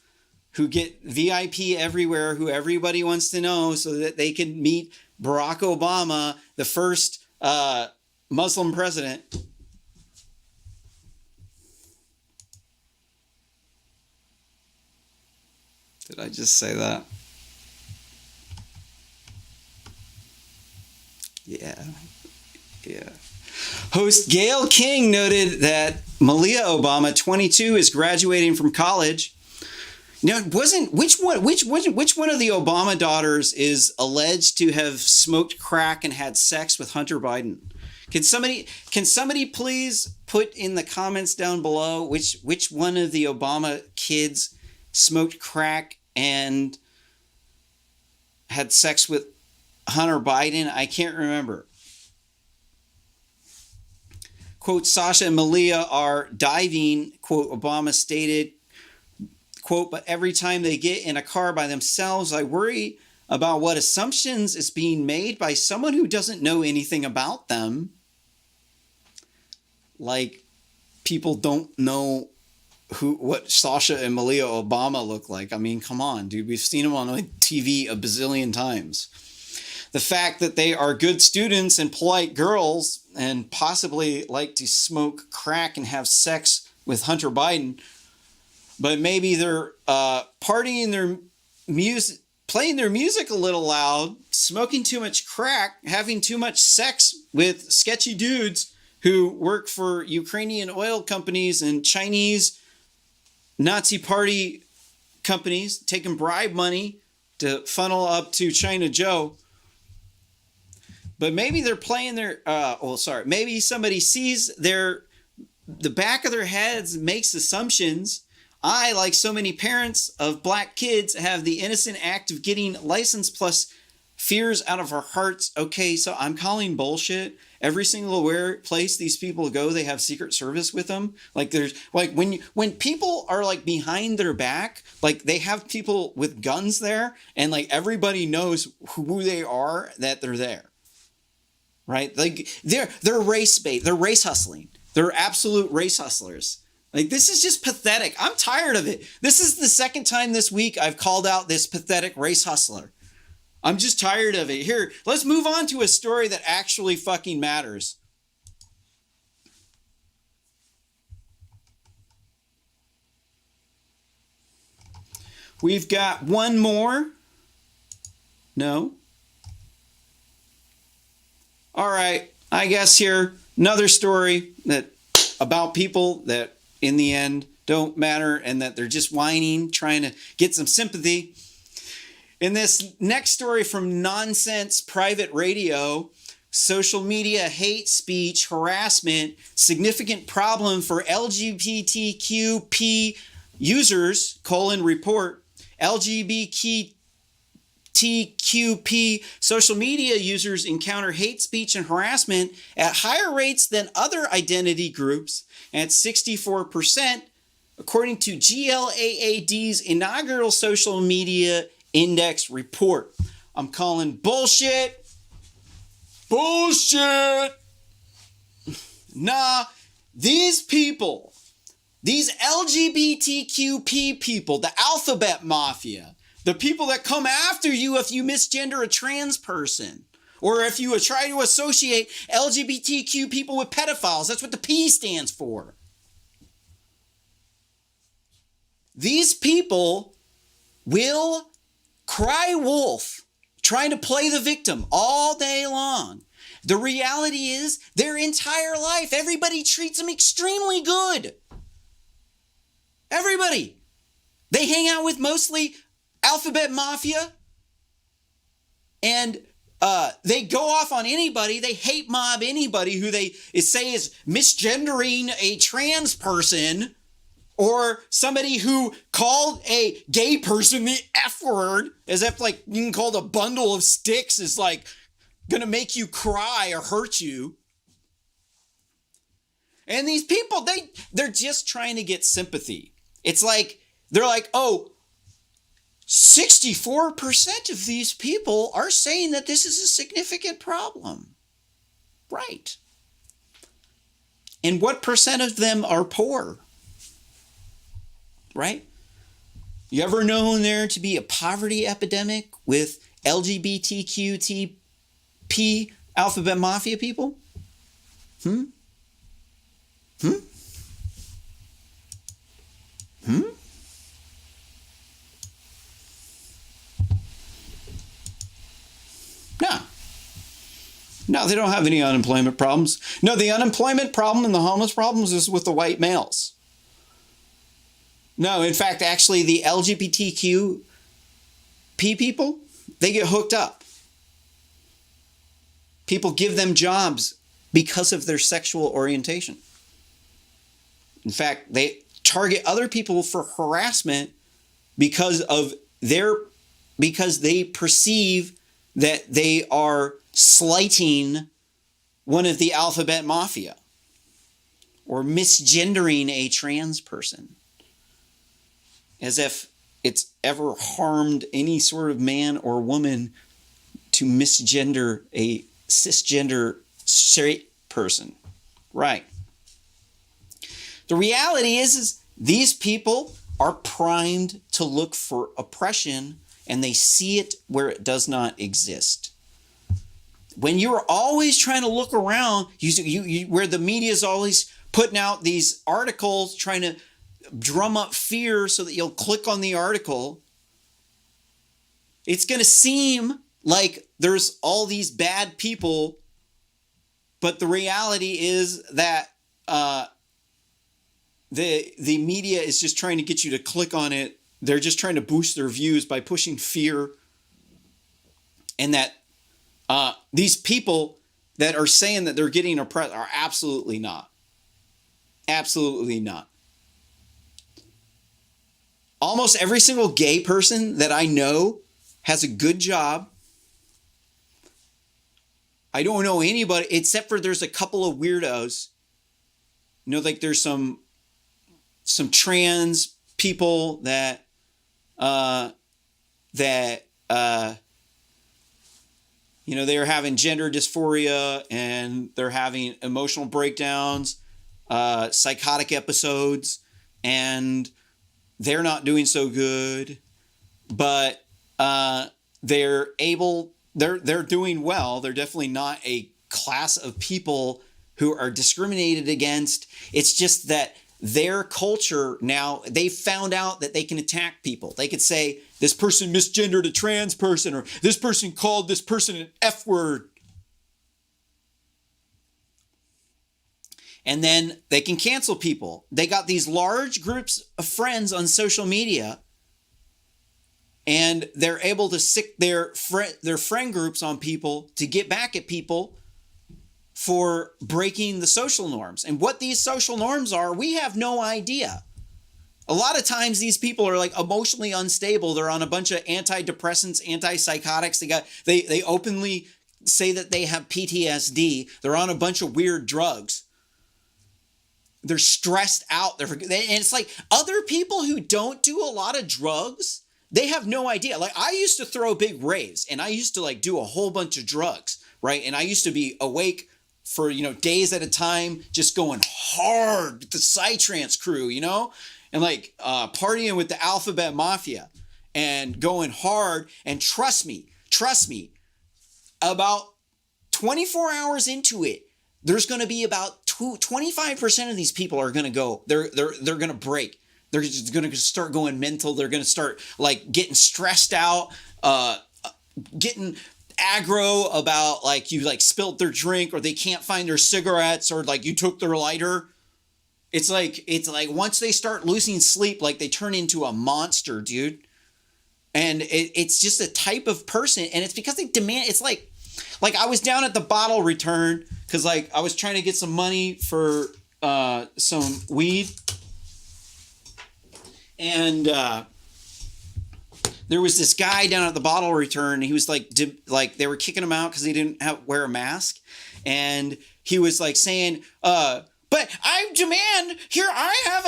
who get VIP everywhere, who everybody wants to know so that they can meet Barack Obama, the first Muslim president. Did I just say that? Yeah. Host Gayle King noted that Malia Obama, 22, is graduating from college. Now, which one of the Obama daughters is alleged to have smoked crack and had sex with Hunter Biden? Can somebody please put in the comments down below which one of the Obama kids smoked crack and had sex with Hunter Biden? I can't remember. Quote, Sasha and Malia are diving, quote, Obama stated, quote, but every time they get in a car by themselves, I worry about what assumptions is being made by someone who doesn't know anything about them. Like, people don't know what Sasha and Malia Obama look like. I mean, come on, dude. We've seen them on TV a bazillion times. The fact that they are good students and polite girls and possibly like to smoke crack and have sex with Hunter Biden, but maybe they're partying their music, playing their music a little loud, smoking too much crack, having too much sex with sketchy dudes who work for Ukrainian oil companies and Chinese Nazi party companies, taking bribe money to funnel up to China Joe. But maybe they're playing their, maybe somebody sees the back of their heads, makes assumptions. I, like so many parents of black kids, have the innocent act of getting license plus fears out of our hearts. Okay, so I'm calling bullshit. Every single place these people go, they have Secret Service with them. Like there's like when people are like behind their back, like they have people with guns there, and like everybody knows who they are, that they're there. Right? Like they're race bait. They're race hustling. They're absolute race hustlers. Like, this is just pathetic. I'm tired of it. This is the second time this week I've called out this pathetic race hustler. I'm just tired of it. Here, let's move on to a story that actually fucking matters. We've got one more. No. All right. I guess here, another story about people that in the end don't matter and that they're just whining, trying to get some sympathy. In this next story from Nonsense Private Radio, social media hate speech harassment, significant problem for LGBTQP users, report, LGBTQP social media users encounter hate speech and harassment at higher rates than other identity groups at 64%, according to GLAAD's inaugural social media index report. I'm calling bullshit. Bullshit. Nah, these people, these LGBTQP people, the alphabet mafia, the people that come after you if you misgender a trans person, or if you try to associate LGBTQ people with pedophiles. That's what the P stands for. these people will cry wolf, trying to play the victim all day long. The reality is their entire life, everybody treats them extremely good. Everybody. They hang out with mostly alphabet mafia, and they go off on anybody. They hate mob anybody who they say is misgendering a trans person, or somebody who called a gay person the F word, as if like being called a bundle of sticks is like gonna make you cry or hurt you. And these people, they're just trying to get sympathy. It's like, they're like, oh, 64% of these people are saying that this is a significant problem. Right. And what percent of them are poor? Right? You ever known there to be a poverty epidemic with LGBTQTP alphabet mafia people? Hmm? No, they don't have any unemployment problems. No, the unemployment problem and the homeless problems is with the white males. No, in fact, actually, the LGBTQ people, they get hooked up. People give them jobs because of their sexual orientation. In fact, they target other people for harassment because they perceive that they are slighting one of the alphabet mafia or misgendering a trans person, as if it's ever harmed any sort of man or woman to misgender a cisgender straight person. Right. The reality is these people are primed to look for oppression, and they see it where it does not exist. When you're always trying to look around, where the media is always putting out these articles trying to drum up fear so that you'll click on the article, it's going to seem like there's all these bad people, but the reality is that the media is just trying to get you to click on it. They're just trying to boost their views by pushing fear, and that these people that are saying that they're getting oppressed are absolutely not. Absolutely not. Almost every single gay person that I know has a good job. I don't know anybody, except for there's a couple of weirdos. You know, like there's some trans people that you know, they're having gender dysphoria and they're having emotional breakdowns, psychotic episodes, and they're not doing so good, but they're doing well. They're definitely not a class of people who are discriminated against. It's just that their culture now, they found out that they can attack people. They could say, this person misgendered a trans person, or this person called this person an F word. And then they can cancel people. They got these large groups of friends on social media, and they're able to sick their friend groups on people to get back at people for breaking the social norms. And what these social norms are, we have no idea. A lot of times these people are like emotionally unstable. They're on a bunch of antidepressants, antipsychotics. They openly say that they have PTSD. They're on a bunch of weird drugs. They're stressed out. And it's like other people who don't do a lot of drugs, they have no idea. Like I used to throw big raves, and I used to like do a whole bunch of drugs, right? And I used to be awake for, days at a time, just going hard with the Psytrance crew, and like partying with the Alphabet Mafia and going hard. And trust me, about 24 hours into it, there's going to be about 25% of these people are going to go. They're going to break. They're just going to start going mental. They're going to start like getting stressed out, getting aggro about like you like spilled their drink, or they can't find their cigarettes, or like you took their lighter. It's like once they start losing sleep, like they turn into a monster, dude. And it's just a type of person, and it's because they demand. It's like I was down at the bottle return because like I was trying to get some money for some weed, and there was this guy down at the bottle return, and he was like they were kicking him out because he didn't wear a mask, and he was like saying, but I demand here. I have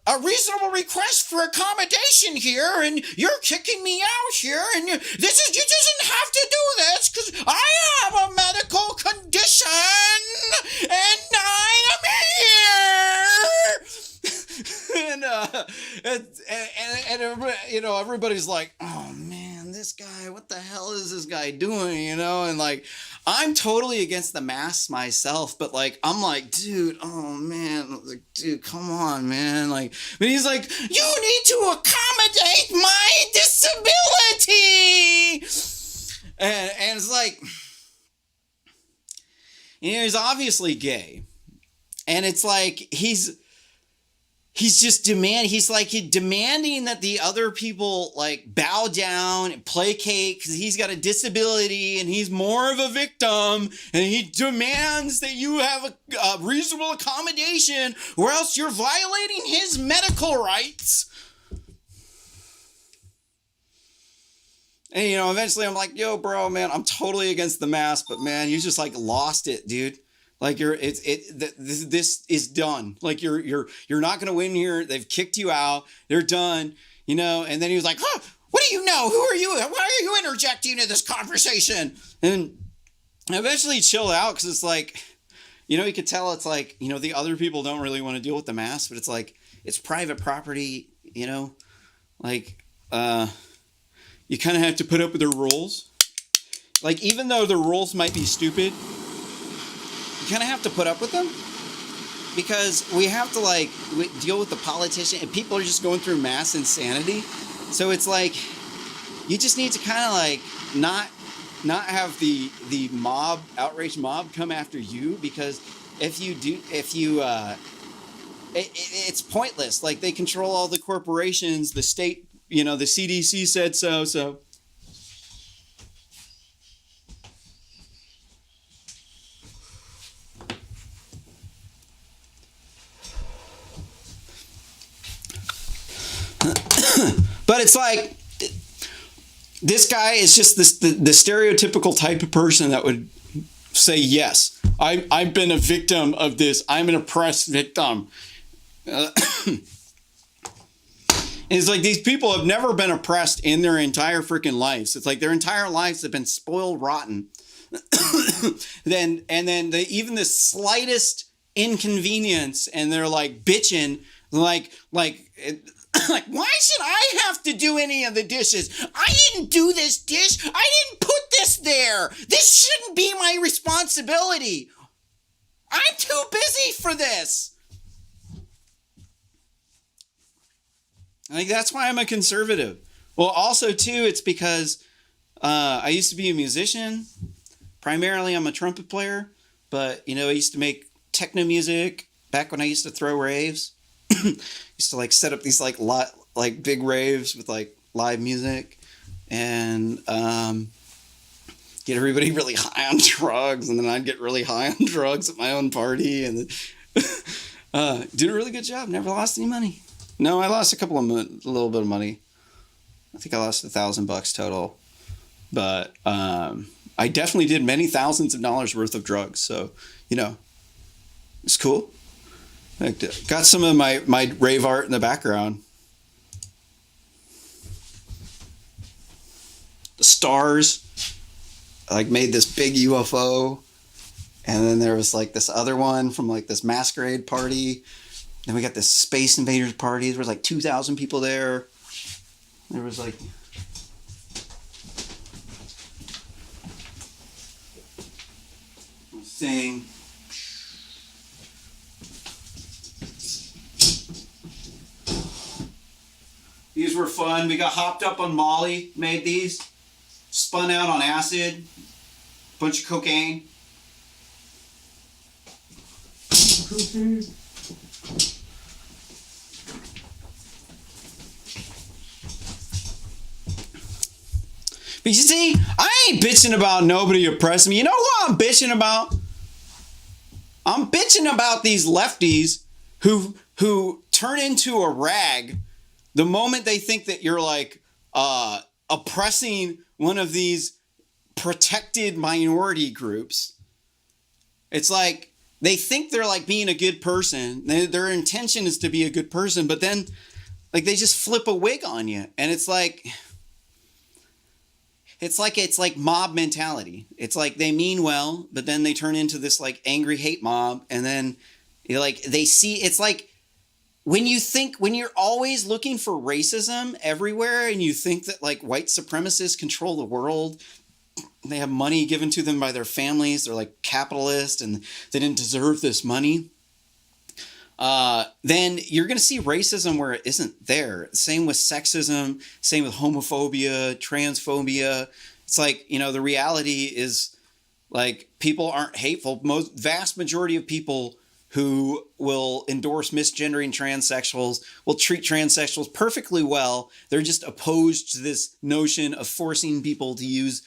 a reasonable request for accommodation here, and you're kicking me out here, and you doesn't have to do this because I have a medical condition, and I am here. and you know, everybody's like, oh man, this guy, what the hell is this guy doing? You know, and like, I'm totally against the masks myself, but like, I'm like, dude, oh man, like, dude, come on, man. Like, but he's like, you need to accommodate my disability. And it's like, you know, he's obviously gay. And it's like, he's just demanding that the other people like bow down and placate because he's got a disability and he's more of a victim, and he demands that you have a reasonable accommodation or else you're violating his medical rights. And you know, eventually I'm like, yo, bro, man, I'm totally against the mask, but man, you just like lost it, dude. Like this is done. Like you're not gonna win here. They've kicked you out. They're done. You know. And then he was like, huh, what do you know? Who are you? Why are you interjecting into this conversation? And eventually he chilled out because it's like, you know, you could tell it's like, you know, the other people don't really want to deal with the mask, but it's like it's private property. You know, like you kind of have to put up with their rules. Like even though the rules might be stupid, you kind of have to put up with them because we have to like deal with the politician, and people are just going through mass insanity. So it's like you just need to kind of like not have the mob, outraged mob, come after you, because if you it's pointless. Like they control all the corporations, the state, you know, the CDC said so. But it's like this guy is just the stereotypical type of person that would say, yes, I've been a victim of this. I'm an oppressed victim. It's like these people have never been oppressed in their entire freaking lives. It's like their entire lives have been spoiled rotten. then even the slightest inconvenience, and they're like bitching, like like, why should I have to do any of the dishes? I didn't do this dish. I didn't put this there. This shouldn't be my responsibility. I'm too busy for this. Like, that's why I'm a conservative. Well, also, too, it's because I used to be a musician. Primarily, I'm a trumpet player. But, you know, I used to make techno music back when I used to throw raves. Used to like set up these like big raves with like live music, and get everybody really high on drugs, and then I'd get really high on drugs at my own party, and did a really good job. Never lost any money. No, I lost a little bit of money. I think I lost $1,000 total, but I definitely did many thousands of dollars worth of drugs. So, you know, it's cool. I got some of my rave art in the background. The stars. I like made this big UFO. And then there was like this other one from like this masquerade party. Then we got this Space Invaders party. There was like 2,000 people there. There was like... thing. These were fun. We got hopped up on Molly, made these. Spun out on acid. Bunch of cocaine. But you see, I ain't bitching about nobody oppressing me. You know what I'm bitching about? I'm bitching about these lefties who turn into a rag the moment they think that you're like oppressing one of these protected minority groups. It's like they think they're like being a good person. Their intention is to be a good person, but then like they just flip a wig on you, and it's like mob mentality. It's like they mean well, but then they turn into this like angry hate mob, and then like they see it's like when you're always looking for racism everywhere, and you think that like white supremacists control the world, they have money given to them by their families, they're like capitalist and they didn't deserve this money. Then you're going to see racism where it isn't there. Same with sexism, same with homophobia, transphobia. It's like, the reality is like people aren't hateful. Vast majority of people who will endorse misgendering transsexuals will treat transsexuals perfectly well. They're just opposed to this notion of forcing people to use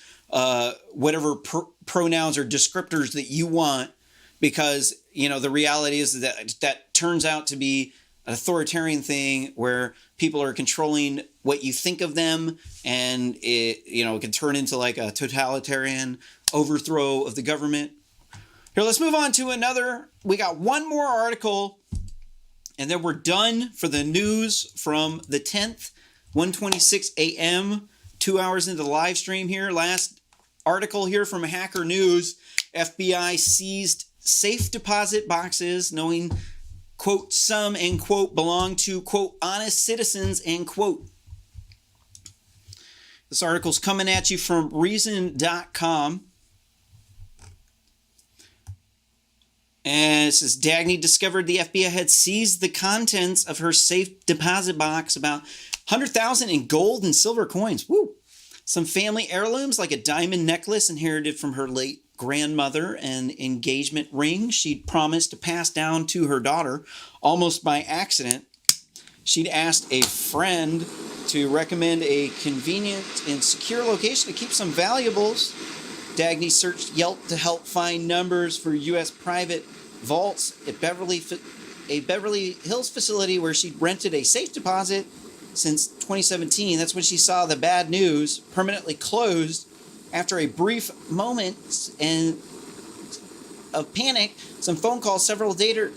whatever pronouns or descriptors that you want, because the reality is that turns out to be an authoritarian thing where people are controlling what you think of them, and it can turn into like a totalitarian overthrow of the government. Here, let's move on to another. We got one more article, and then we're done for the news from the 10th, 1:26 a.m., 2 hours into the live stream here. Last article here from Hacker News. FBI seized safe deposit boxes, knowing, quote, some, end quote, belong to, quote, honest citizens, end quote. This article's coming at you from reason.com. And it says, Dagny discovered the FBI had seized the contents of her safe deposit box, about $100,000 in gold and silver coins. Woo! Some family heirlooms like a diamond necklace inherited from her late grandmother, an engagement ring she'd promised to pass down to her daughter almost by accident. She'd asked a friend to recommend a convenient and secure location to keep some valuables. Dagny searched Yelp to help find numbers for U.S. private vaults at a Beverly Hills facility where she'd rented a safe deposit since 2017. That's when she saw the bad news, permanently closed. After a brief moment of panic, some phone calls several days later,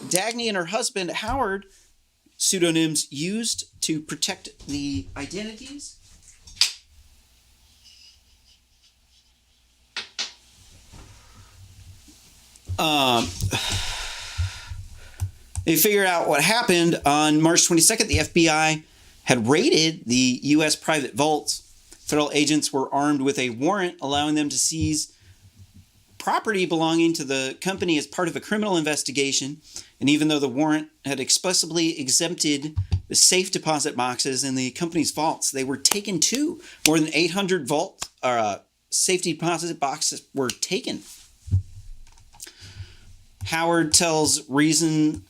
Dagny and her husband, Howard, pseudonyms used to protect the identities. They figured out what happened on March 22nd. The FBI had raided the U.S. private vaults. Federal agents were armed with a warrant allowing them to seize property belonging to the company as part of a criminal investigation. And even though the warrant had explicitly exempted the safe deposit boxes in the company's vaults, they were taken too. More than 800 safety deposit boxes were taken. Howard tells Reason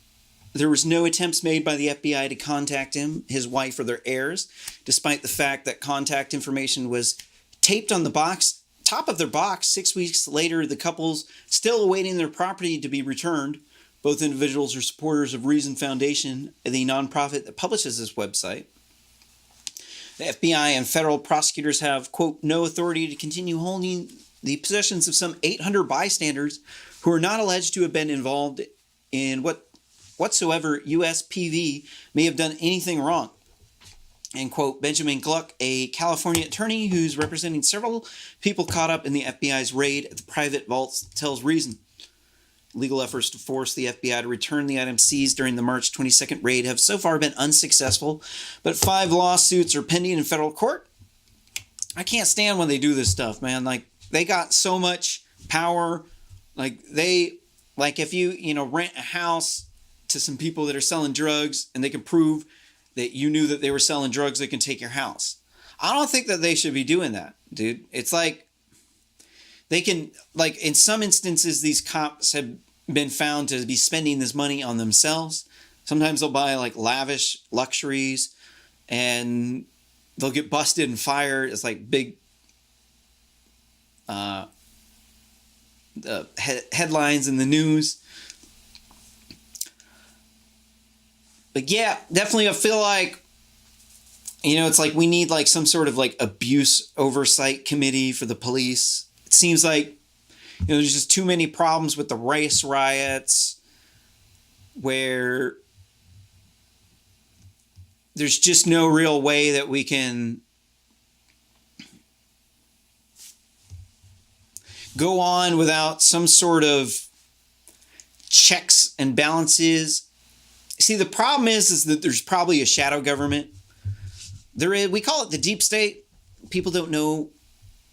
there was no attempts made by the FBI to contact him, his wife, or their heirs, despite the fact that contact information was taped on the top of their box. 6 weeks later, the couple's still awaiting their property to be returned. Both individuals are supporters of Reason Foundation, the nonprofit that publishes this website. The FBI and federal prosecutors have, quote, no authority to continue holding the possessions of some 800 bystanders who are not alleged to have been involved in whatsoever USPV may have done anything wrong. And, quote, Benjamin Gluck, a California attorney who's representing several people caught up in the FBI's raid at the private vaults, tells Reason. Legal efforts to force the FBI to return the items seized during the March 22nd raid have so far been unsuccessful, but 5 lawsuits are pending in federal court. I can't stand when they do this stuff, man. Like, they got so much power. If you rent a house to some people that are selling drugs and they can prove that you knew that they were selling drugs that can take your house. I don't think that they should be doing that, dude. It's like they can, like, in some instances, these cops have been found to be spending this money on themselves. Sometimes they'll buy like lavish luxuries and they'll get busted and fired. It's like big headlines in the news. But yeah, definitely I feel like, it's like we need like some sort of like abuse oversight committee for the police. It seems like, there's just too many problems with the race riots where there's just no real way that we can go on without some sort of checks and balances. See, the problem is that there's probably a shadow government. We call it the deep state. People don't know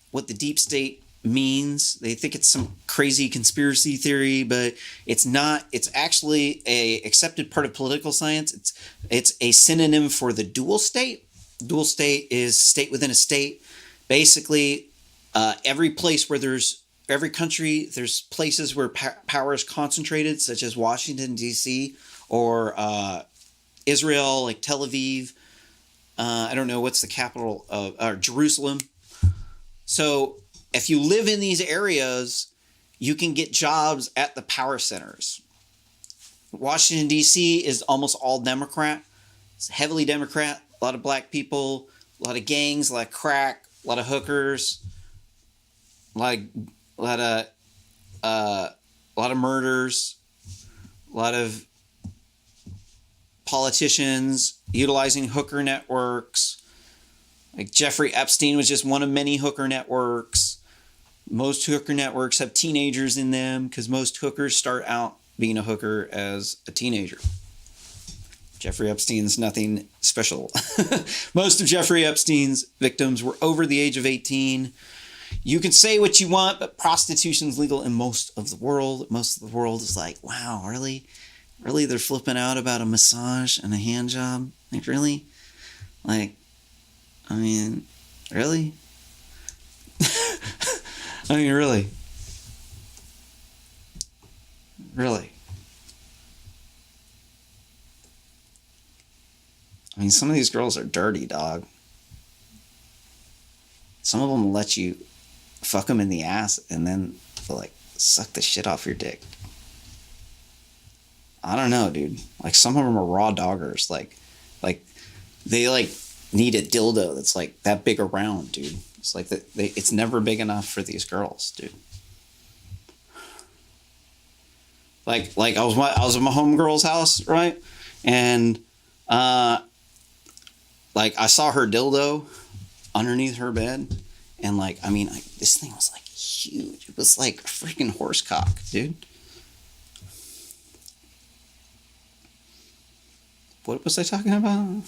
what the deep state means. They think it's some crazy conspiracy theory, but it's not. It's actually a accepted part of political science. It's a synonym for the dual state. Dual state is state within a state. Basically, every country, there's places where power is concentrated, such as Washington, D.C., or Israel, like Tel Aviv. I don't know what's the capital of Jerusalem. So if you live in these areas, you can get jobs at the power centers. Washington, D.C. is almost all Democrat. It's heavily Democrat. A lot of black people, a lot of gangs, a lot of crack, a lot of hookers, a lot of murders, a lot of politicians utilizing hooker networks. Like Jeffrey Epstein was just one of many hooker networks. Most hooker networks have teenagers in them because most hookers start out being a hooker as a teenager. Jeffrey Epstein's nothing special. Most of Jeffrey Epstein's victims were over the age of 18. You can say what you want, but prostitution's legal in most of the world. Most of the world is like, wow, really? Really, they're flipping out about a massage and a hand job? Like, really? Like, I mean, really? I mean, really? Really? I mean, some of these girls are dirty, dog. Some of them will let you fuck them in the ass and then they'll, like, suck the shit off your dick. I don't know, dude. Like, some of them are raw doggers. Like they, like, need a dildo that's, like, that big around, dude. It's like, it's never big enough for these girls, dude. Like I was at my homegirl's house, right? And, like, I saw her dildo underneath her bed. And, like, I mean, this thing was, like, huge. It was like a freaking horse cock, dude. What was I talking about?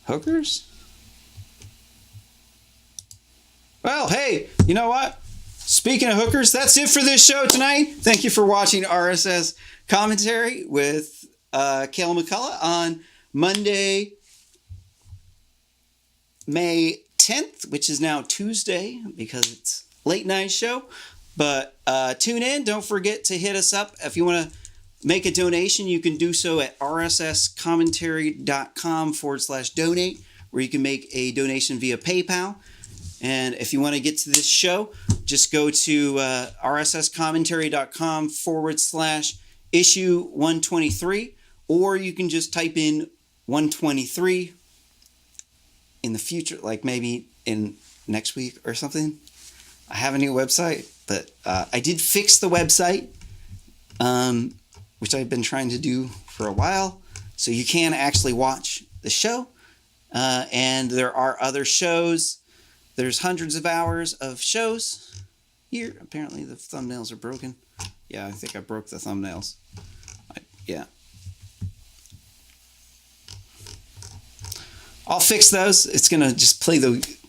Hookers? Well, hey, you know what? Speaking of hookers, that's it for this show tonight. Thank you for watching RSS Commentary with Kale McCullough on Monday, May 10th, which is now Tuesday because it's late night show. But tune in. Don't forget to hit us up. If you want to make a donation, you can do so at rsscommentary.com/donate, where you can make a donation via PayPal. And if you want to get to this show, just go to rsscommentary.com/issue 123, or you can just type in 123 in the future, like maybe in next week or something. I have a new website, but I did fix the website, which I've been trying to do for a while, so you can actually watch the show. And there are other shows. There's hundreds of hours of shows here. Apparently the thumbnails are broken. Yeah, I think I broke the thumbnails. Yeah. I'll fix those. It's going to just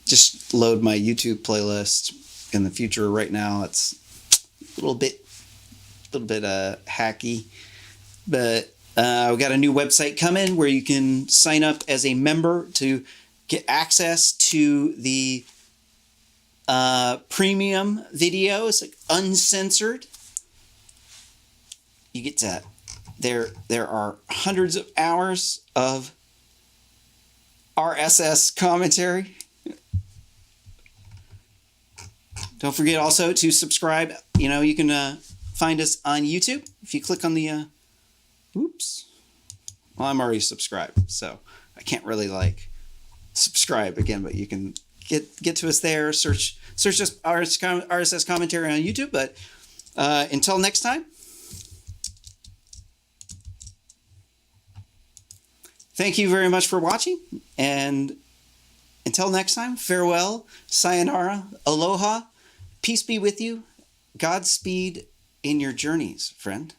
just load my YouTube playlist in the future. Right now it's a little bit hacky, but We got a new website coming where you can sign up as a member to get access to the premium videos, like uncensored. You get to there are hundreds of hours of RSS commentary. Don't forget also to subscribe. You can find us on YouTube if you click on the oops. Well, I'm already subscribed, so I can't really subscribe again, but you can get to us there. Search just RSS commentary on YouTube. But until next time, thank you very much for watching, and until next time, farewell, sayonara, aloha, peace be with you, Godspeed in your journeys, friend.